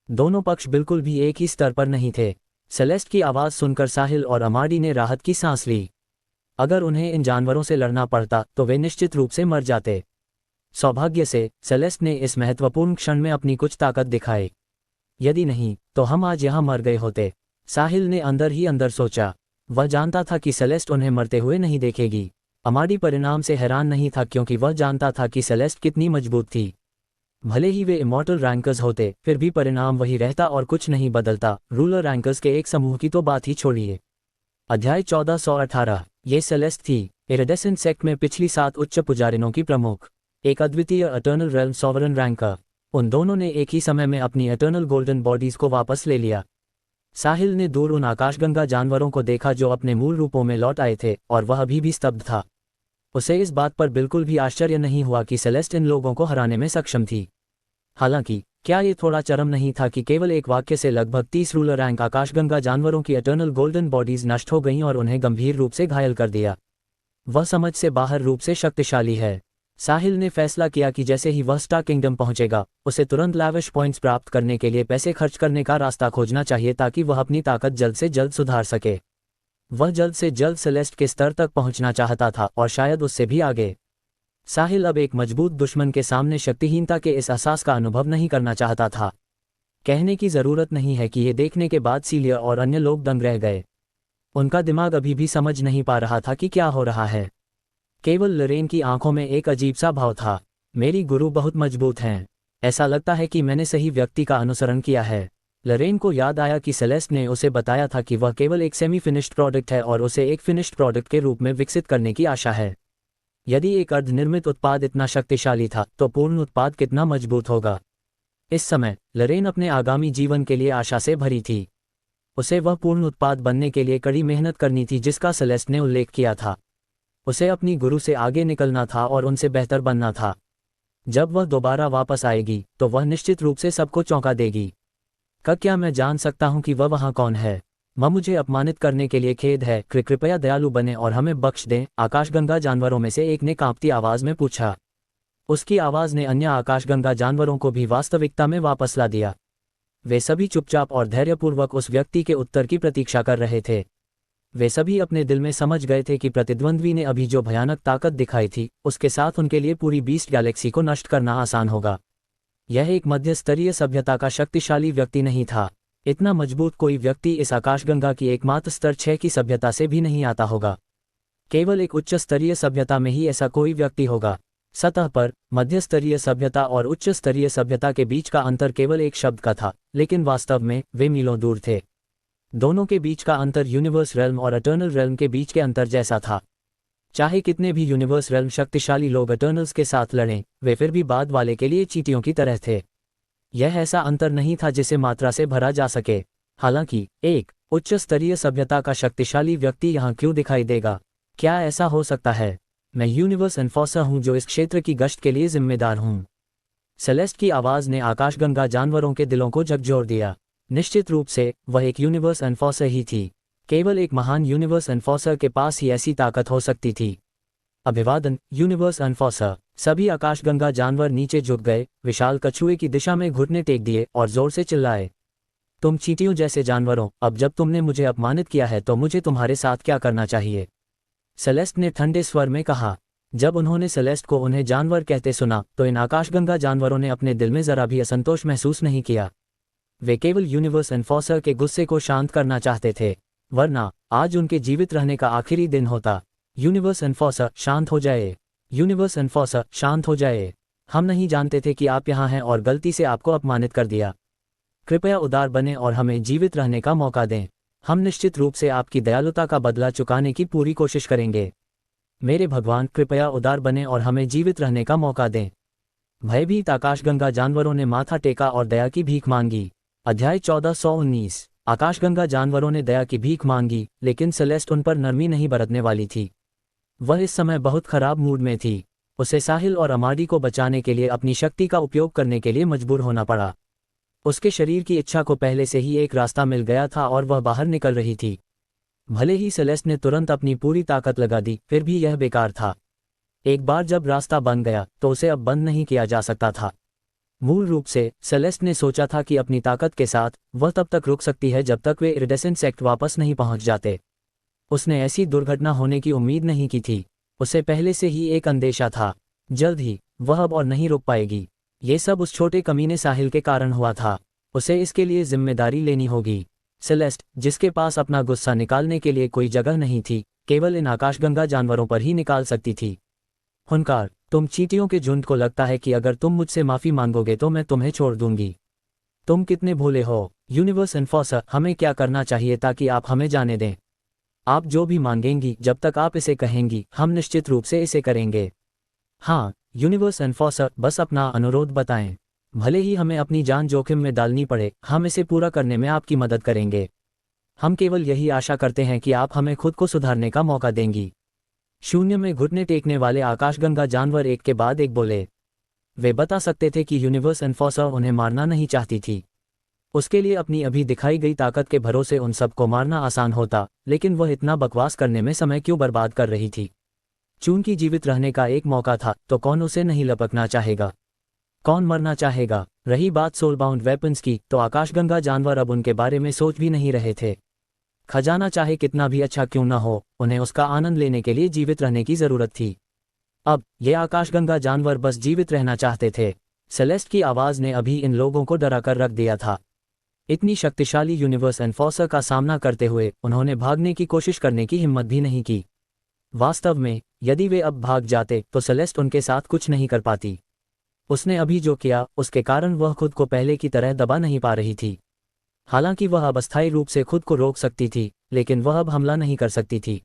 दोनों पक्ष बिल्कुल भी एक ही स्तर पर नहीं थे। सेलेस्ट की आवाज सुनकर साहिल और अमाडी ने राहत की सांस ली। अगर उन्हें इन जानवरों से लड़ना पड़ता तो वे निश्चित रूप से मर जाते। सौभाग्य से सेलेस्ट ने इस महत्वपूर्ण क्षण में अपनी कुछ ताकत दिखाई। यदि नहीं तो हम आज यहां मर गए होते, साहिल ने अंदर ही अंदर सोचा। वह जानता था कि सेलेस्ट उन्हें मरते हुए नहीं देखेगी। अमाडी परिणाम से हैरान नहीं था, क्योंकि वह जानता था कि सेलेस्ट कितनी मजबूत थी। भले ही वे इमॉर्टल रैंकर्स होते, फिर भी परिणाम वही रहता और कुछ नहीं बदलता। रूलर रैंकर्स के एक समूह की तो बात ही छोड़िए। अध्याय 1418। ये सेलेस्ट थी, इरिडेसेंट सेक्ट में पिछली 7 उच्च पुजारिनों की प्रमुख, एक अद्वितीय इटर्नल रेल्म सॉवरन रैंकर। उन दोनों ने एक ही समय में अपनी इटर्नल गोल्डन बॉडीज को वापस ले लिया। साहिल ने दूर उन आकाशगंगा जानवरों को देखा जो अपने मूल रूपों में लौट आए थे, और वह अभी भी स्तब्ध था। उसे इस बात पर बिल्कुल भी आश्चर्य नहीं हुआ कि सेलेस्ट इन लोगों को हराने में सक्षम थी। हालांकि क्या ये थोड़ा चरम नहीं था कि केवल एक वाक्य से लगभग 30 रूलर रैंक आकाशगंगा जानवरों की एटर्नल गोल्डन बॉडीज नष्ट हो गईं और उन्हें गंभीर रूप से घायल कर दिया। वह समझ से बाहर रूप से शक्तिशाली है। साहिल ने फैसला किया कि जैसे ही वह स्टार किंगडम पहुंचेगा, उसे तुरंत लैविश पॉइंट्स प्राप्त करने के लिए पैसे खर्च करने का रास्ता खोजना चाहिए ताकि वह अपनी ताकत जल्द से जल्द सुधार सके। वह जल्द से जल्द सेलेस्ट के स्तर तक पहुंचना चाहता था और शायद उससे भी आगे। साहिल अब एक मजबूत दुश्मन के सामने शक्तिहीनता के इस एहसास का अनुभव नहीं करना चाहता था। कहने की जरूरत नहीं है कि ये देखने के बाद सीलिया और अन्य लोग दंग रह गए। उनका दिमाग अभी भी समझ नहीं पा रहा था कि क्या हो रहा है। केवल लरेन की आंखों में एक अजीब सा भाव था। मेरी गुरु बहुत मजबूत हैं। ऐसा लगता है कि मैंने सही व्यक्ति का अनुसरण किया है। लरेन को याद आया कि सेलेस्ट ने उसे बताया था कि वह केवल एक सेमी फिनिश्ड प्रोडक्ट है और उसे एक फिनिश्ड प्रोडक्ट के रूप में विकसित करने की आशा है। यदि एक अर्धनिर्मित उत्पाद इतना शक्तिशाली था तो पूर्ण उत्पाद कितना मजबूत होगा। इस समय लरेन अपने आगामी जीवन के लिए आशा से भरी थी। उसे वह पूर्ण उत्पाद बनने के लिए कड़ी मेहनत करनी थी जिसका सेलेस्ट ने उल्लेख किया था। उसे अपनी गुरु से आगे निकलना था और उनसे बेहतर बनना था। जब वह दोबारा वापस आएगी तो वह निश्चित रूप से सबको चौंका देगी। क्या मैं जान सकता हूं कि वह वहां कौन है? मुझे अपमानित करने के लिए खेद है। कृपया दयालु बने और हमें बख्श दें, आकाशगंगा जानवरों में से एक ने कांपती आवाज में पूछा। उसकी आवाज ने अन्य आकाशगंगा जानवरों को भी वास्तविकता में वापस ला दिया। वे सभी चुपचाप और धैर्यपूर्वक उस व्यक्ति के उत्तर की प्रतीक्षा कर रहे थे। वे सभी अपने दिल में समझ गए थे कि प्रतिद्वंद्वी ने अभी जो भयानक ताकत दिखाई थी, उसके साथ उनके लिए पूरी बीस्ट गैलेक्सी को नष्ट करना आसान होगा। यह एक मध्य स्तरीय सभ्यता का शक्तिशाली व्यक्ति नहीं था। इतना मजबूत कोई व्यक्ति इस आकाशगंगा की एकमात्र स्तर 6 की सभ्यता से भी नहीं आता होगा। केवल एक उच्च स्तरीय सभ्यता में ही ऐसा कोई व्यक्ति होगा। सतह पर मध्य स्तरीय सभ्यता और उच्च स्तरीय सभ्यता के बीच का अंतर केवल एक शब्द का था, लेकिन वास्तव में वे मीलों दूर थे। दोनों के बीच का अंतर यूनिवर्स रेल्म और एटर्नल रेल्म के बीच के अंतर जैसा था। चाहे कितने भी यूनिवर्स रेल्म शक्तिशाली लोग एटर्नल्स के साथ लड़ें, वे फिर भी बाद वाले के लिए चींटियों की तरह थे। यह ऐसा अंतर नहीं था जिसे मात्रा से भरा जा सके। हालांकि एक उच्च स्तरीय सभ्यता का शक्तिशाली व्यक्ति यहाँ क्यों दिखाई देगा? क्या ऐसा हो सकता है? मैं यूनिवर्स एनफोर्सर हूँ जो इस क्षेत्र की गश्त के लिए जिम्मेदार हूँ। सेलेस्ट की आवाज़ ने आकाशगंगा जानवरों के दिलों को झकझोर दिया। निश्चित रूप से वह एक यूनिवर्स एनफोर्सर ही थी। केवल एक महान यूनिवर्स एनफोर्सर के पास ही ऐसी ताकत हो सकती थी। अभिवादन यूनिवर्स एनफोर्सर। सभी आकाशगंगा जानवर नीचे झुक गए, विशाल कछुए की दिशा में घुटने टेक दिए और जोर से चिल्लाए, तुम चींटियों जैसे जानवरों, अब जब तुमने मुझे अपमानित किया है तो मुझे तुम्हारे साथ क्या करना चाहिए? सेलेस्ट ने ठंडे स्वर में कहा। जब उन्होंने सेलेस्ट को उन्हें जानवर कहते सुना तो इन आकाशगंगा जानवरों ने अपने दिल में जरा भी असंतोष महसूस नहीं किया। वे केवल यूनिवर्स एनफोर्सर के गुस्से को शांत करना चाहते थे, वरना आज उनके जीवित रहने का आखिरी दिन होता। यूनिवर्स एनफोर्सर शांत हो जाए। यूनिवर्स एनफोर्सर शांत हो जाए। हम नहीं जानते थे कि आप यहाँ हैं और गलती से आपको अपमानित कर दिया। कृपया उदार बने और हमें जीवित रहने का मौका दें। हम निश्चित रूप से आपकी दयालुता का बदला चुकाने की पूरी कोशिश करेंगे। मेरे भगवान, कृपया उदार बने और हमें जीवित रहने का मौका दें। भयभीत आकाशगंगा जानवरों ने माथा टेका और दया की भीख मांगी। अध्याय 1419। आकाशगंगा जानवरों ने दया की भीख मांगी, लेकिन सेलेस्ट उन पर नरमी नहीं बरतने वाली थी। वह इस समय बहुत खराब मूड में थी। उसे साहिल और अमाडी को बचाने के लिए अपनी शक्ति का उपयोग करने के लिए मजबूर होना पड़ा। उसके शरीर की इच्छा को पहले से ही एक रास्ता मिल गया था और वह बाहर निकल रही थी। भले ही सेलेस्ट ने तुरंत अपनी पूरी ताकत लगा दी, फिर भी यह बेकार था। एक बार जब रास्ता बन गया तो उसे अब बंद नहीं किया जा सकता था। मूल रूप से सेलेस्ट ने सोचा था कि अपनी ताकत के साथ वह तब तक रुक सकती है जब तक वे इरिडेसेंट सेक्ट वापस नहीं पहुंच जाते। उसने ऐसी दुर्घटना होने की उम्मीद नहीं की थी। उसे पहले से ही एक अंदेशा था, जल्द ही वह अब और नहीं रुक पाएगी। ये सब उस छोटे कमीने साहिल के कारण हुआ था। उसे इसके लिए जिम्मेदारी लेनी होगी। सेलेस्ट, जिसके पास अपना गुस्सा निकालने के लिए कोई जगह नहीं थी, केवल इन आकाशगंगा जानवरों पर ही निकाल सकती थी। हुनकार, तुम चींटियों के झुंड को लगता है कि अगर तुम मुझसे माफी मांगोगे तो मैं तुम्हें छोड़ दूंगी। तुम कितने भोले हो। यूनिवर्स एनफोर्सर, हमें क्या करना चाहिए ताकि आप हमें जाने दें? आप जो भी मांगेंगी, जब तक आप इसे कहेंगी, हम निश्चित रूप से इसे करेंगे। हाँ यूनिवर्स एनफोर्सर, बस अपना अनुरोध बताएं। भले ही हमें अपनी जान जोखिम में डालनी पड़े, हम इसे पूरा करने में आपकी मदद करेंगे। हम केवल यही आशा करते हैं कि आप हमें खुद को सुधारने का मौका देंगी। शून्य में घुटने टेकने वाले आकाशगंगा जानवर एक के बाद एक बोले। वे बता सकते थे कि यूनिवर्स एनफोर्सर उन्हें मारना नहीं चाहती थी। उसके लिए अपनी अभी दिखाई गई ताकत के भरोसे उन सबको मारना आसान होता, लेकिन वह इतना बकवास करने में समय क्यों बर्बाद कर रही थी? चूंकि जीवित रहने का एक मौका था, तो कौन उसे नहीं लपकना चाहेगा? कौन मरना चाहेगा? रही बात सोलबाउंड वेपन्स की, तो आकाशगंगा जानवर अब उनके बारे में सोच भी नहीं रहे थे। खजाना चाहे कितना भी अच्छा क्यों न हो, उन्हें उसका आनंद लेने के लिए जीवित रहने की जरूरत थी। अब ये आकाशगंगा जानवर बस जीवित रहना चाहते थे। सेलेस्ट की आवाज ने अभी इन लोगों को डरा कर रख दिया था। इतनी शक्तिशाली यूनिवर्स एनफोर्सर का सामना करते हुए उन्होंने भागने की कोशिश करने की हिम्मत भी नहीं की। वास्तव में यदि वे अब भाग जाते तो सेलेस्ट उनके साथ कुछ नहीं कर पाती। उसने अभी जो किया उसके कारण वह खुद को पहले की तरह दबा नहीं पा रही थी। हालांकि वह अब अस्थायी रूप से खुद को रोक सकती थी, लेकिन वह अब हमला नहीं कर सकती थी,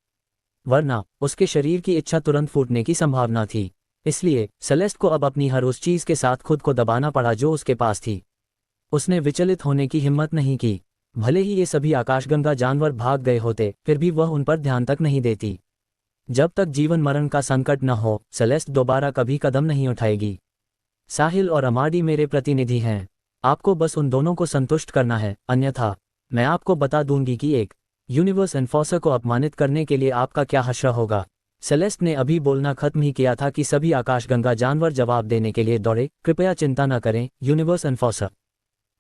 वरना उसके शरीर की इच्छा तुरंत फूटने की संभावना थी। इसलिए सेलेस्ट को अब अपनी हर उस चीज के साथ खुद को दबाना पड़ा जो उसके पास थी। उसने विचलित होने की हिम्मत नहीं की। भले ही ये सभी आकाशगंगा जानवर भाग गए होते, फिर भी वह उन पर ध्यान तक नहीं देती। जब तक जीवन मरण का संकट न हो, सेलेस्ट दोबारा कभी कदम नहीं उठाएगी। साहिल और अमाडी मेरे प्रतिनिधि हैं। आपको बस उन दोनों को संतुष्ट करना है, अन्यथा मैं आपको बता दूंगी कि एक यूनिवर्स एनफोर्सर को अपमानित करने के लिए आपका क्या हश्र होगा। सेलेस्ट ने अभी बोलना खत्म ही किया था कि सभी आकाशगंगा जानवर जवाब देने के लिए दौड़े। कृपया चिंता न करें यूनिवर्स एनफोर्सर,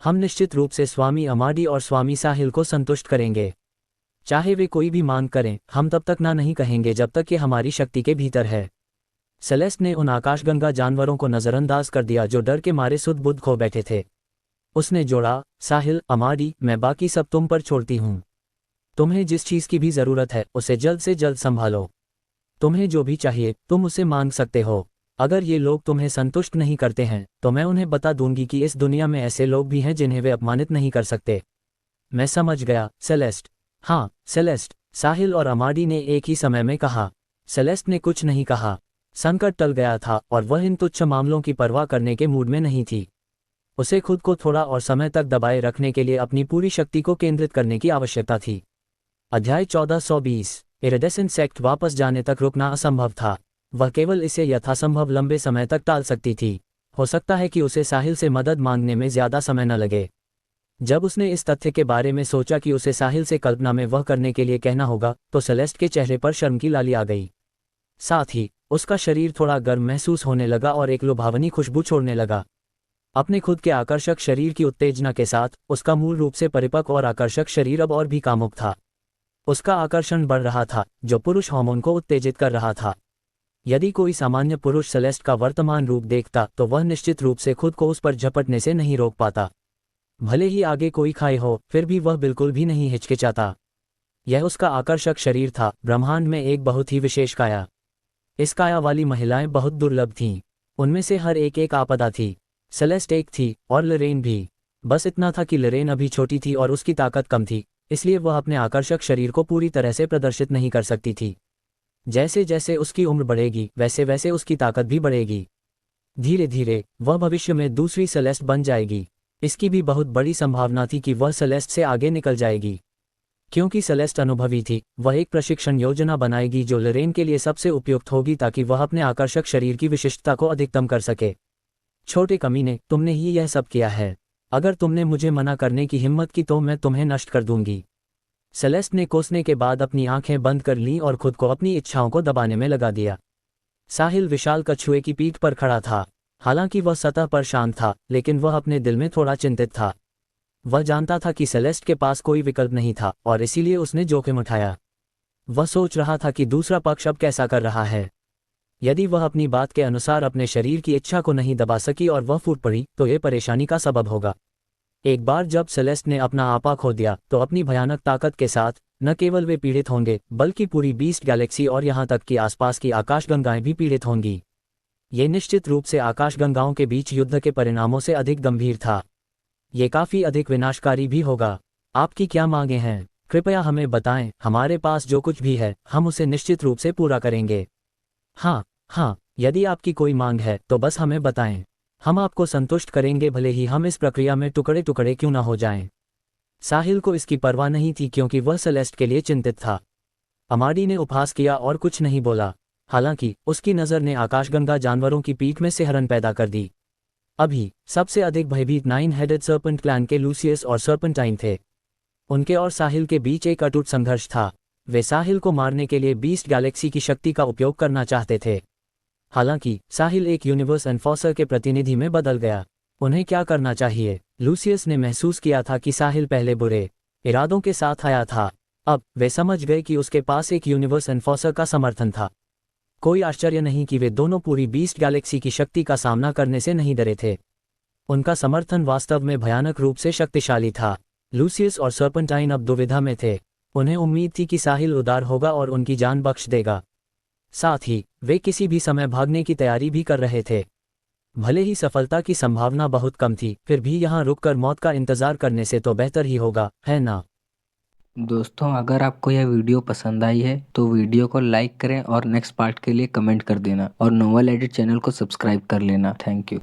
हम निश्चित रूप से स्वामी अमाडी और स्वामी साहिल को संतुष्ट करेंगे। चाहे वे कोई भी मांग करें, हम तब तक ना नहीं कहेंगे जब तक ये हमारी शक्ति के भीतर है। सेलेस्ट ने उन आकाशगंगा जानवरों को नजरअंदाज कर दिया जो डर के मारे सुध बुध खो बैठे थे। उसने जोड़ा, साहिल, अमाडी, मैं बाकी सब तुम पर छोड़ती हूँ। तुम्हें जिस चीज की भी जरूरत है उसे जल्द से जल्द संभालो। तुम्हें जो भी चाहिए तुम उसे मांग सकते हो। अगर ये लोग तुम्हें संतुष्ट नहीं करते हैं तो मैं उन्हें बता दूंगी कि इस दुनिया में ऐसे लोग भी हैं जिन्हें वे अपमानित नहीं कर सकते। मैं समझ गया सेलेस्ट। हाँ सेलेस्ट, साहिल और अमाडी ने एक ही समय में कहा। सेलेस्ट ने कुछ नहीं कहा। संकट टल गया था और वह इन तुच्छ मामलों की परवाह करने के मूड में नहीं थी। उसे खुद को थोड़ा और समय तक दबाए रखने के लिए अपनी पूरी शक्ति को केंद्रित करने की आवश्यकता थी। अध्याय 1420। इरिडेसेंट सेक्ट वापस जाने तक रुकना असंभव था। वह केवल इसे यथासंभव लंबे समय तक टाल सकती थी। हो सकता है कि उसे साहिल से मदद मांगने में ज्यादा समय न लगे। जब उसने इस तथ्य के बारे में सोचा कि उसे साहिल से कल्पना में वह करने के लिए कहना होगा, तो सेलेस्ट के चेहरे पर शर्म की लाली आ गई। साथ ही उसका शरीर थोड़ा गर्म महसूस होने लगा और एक लुभावनी खुशबू छोड़ने लगा। अपने खुद के आकर्षक शरीर की उत्तेजना के साथ उसका मूल रूप से परिपक्व और आकर्षक शरीर अब और भी कामुक था। उसका आकर्षण बढ़ रहा था, जो पुरुष हार्मोन को उत्तेजित कर रहा था। यदि कोई सामान्य पुरुष सेलेस्ट का वर्तमान रूप देखता तो वह निश्चित रूप से खुद को उस पर झपटने से नहीं रोक पाता। भले ही आगे कोई खाई हो, फिर भी वह बिल्कुल भी नहीं हिचकिचाता। यह उसका आकर्षक शरीर था, ब्रह्मांड में एक बहुत ही विशेष काया। इस काया वाली महिलाएं बहुत दुर्लभ थीं। उनमें से हर एक एक आपदा थी। सेलेस्ट एक थी और लरेन भी। बस इतना था कि लरेन अभी छोटी थी और उसकी ताकत कम थी, इसलिए वह अपने आकर्षक शरीर को पूरी तरह से प्रदर्शित नहीं कर सकती थी। जैसे जैसे उसकी उम्र बढ़ेगी वैसे वैसे उसकी ताकत भी बढ़ेगी। धीरे धीरे वह भविष्य में दूसरी सेलेस्ट बन जाएगी। इसकी भी बहुत बड़ी संभावना थी कि वह सेलेस्ट से आगे निकल जाएगी। क्योंकि सेलेस्ट अनुभवी थी, वह एक प्रशिक्षण योजना बनाएगी जो लरेन के लिए सबसे उपयुक्त होगी ताकि वह अपने आकर्षक शरीर की विशिष्टता को अधिकतम कर सके। छोटे कमीने, तुमने ही यह सब किया है। अगर तुमने मुझे मना करने की हिम्मत की तो मैं तुम्हें नष्ट कर दूंगी। सेलेस्ट ने कोसने के बाद अपनी आंखें बंद कर लीं और खुद को अपनी इच्छाओं को दबाने में लगा दिया। साहिल विशाल कछुए की पीठ पर खड़ा था। हालांकि वह सतह पर शांत था, लेकिन वह अपने दिल में थोड़ा चिंतित था। वह जानता था कि सेलेस्ट के पास कोई विकल्प नहीं था और इसीलिए उसने जोखिम उठाया। वह सोच रहा था कि दूसरा पक्ष अब कैसा कर रहा है। यदि वह अपनी बात के अनुसार अपने शरीर की इच्छा को नहीं दबा सकी और वह फूट पड़ी तो यह परेशानी का सबब होगा। एक बार जब सेलेस्ट ने अपना आपा खो दिया तो अपनी भयानक ताकत के साथ न केवल वे पीड़ित होंगे बल्कि पूरी बीस्ट गैलेक्सी और यहाँ तक कि आसपास की आकाशगंगाएं भी पीड़ित होंगी। ये निश्चित रूप से आकाशगंगाओं के बीच युद्ध के परिणामों से अधिक गंभीर था। ये काफी अधिक विनाशकारी भी होगा। आपकी क्या मांगे हैं? कृपया हमें बताएं। हमारे पास जो कुछ भी है हम उसे निश्चित रूप से पूरा करेंगे। हाँ, यदि आपकी कोई मांग है तो बस हमें बताएं। हम आपको संतुष्ट करेंगे, भले ही हम इस प्रक्रिया में टुकड़े टुकड़े क्यों ना हो जाएं। साहिल को इसकी परवाह नहीं थी क्योंकि वह सेलेस्ट के लिए चिंतित था। अमाडी ने उपहास किया और कुछ नहीं बोला। हालांकि उसकी नज़र ने आकाशगंगा जानवरों की पीठ में सिहरन पैदा कर दी। अभी सबसे अधिक भयभीत 9 हेडेड सर्पेंट क्लैन के लूसियस और सर्पेंटाइन थे। उनके और साहिल के बीच एक अटूट संघर्ष था। वे साहिल को मारने के लिए बीस्ट गैलेक्सी की शक्ति का उपयोग करना चाहते थे। हालांकि साहिल एक यूनिवर्स एनफोर्सर के प्रतिनिधि में बदल गया। उन्हें क्या करना चाहिए? लूसियस ने महसूस किया था कि साहिल पहले बुरे इरादों के साथ आया था। अब वे समझ गए कि उसके पास एक यूनिवर्स एनफोर्सर का समर्थन था। कोई आश्चर्य नहीं कि वे दोनों पूरी बीस्ट गैलेक्सी की शक्ति का सामना करने से नहीं डरे थे। उनका समर्थन वास्तव में भयानक रूप से शक्तिशाली था। लूसियस और सर्पेंटाइन अब दुविधा में थे। उन्हें उम्मीद थी कि साहिल उदार होगा और उनकी जान बख्श देगा। साथ ही वे किसी भी समय भागने की तैयारी भी कर रहे थे। भले ही सफलता की संभावना बहुत कम थी, फिर भी यहाँ रुककर मौत का इंतजार करने से तो बेहतर ही होगा, है ना? दोस्तों, अगर आपको यह वीडियो पसंद आई है तो वीडियो को लाइक करें और नेक्स्ट पार्ट के लिए कमेंट कर देना और नोवेल एडिट चैनल को सब्सक्राइब कर लेना। Thank you.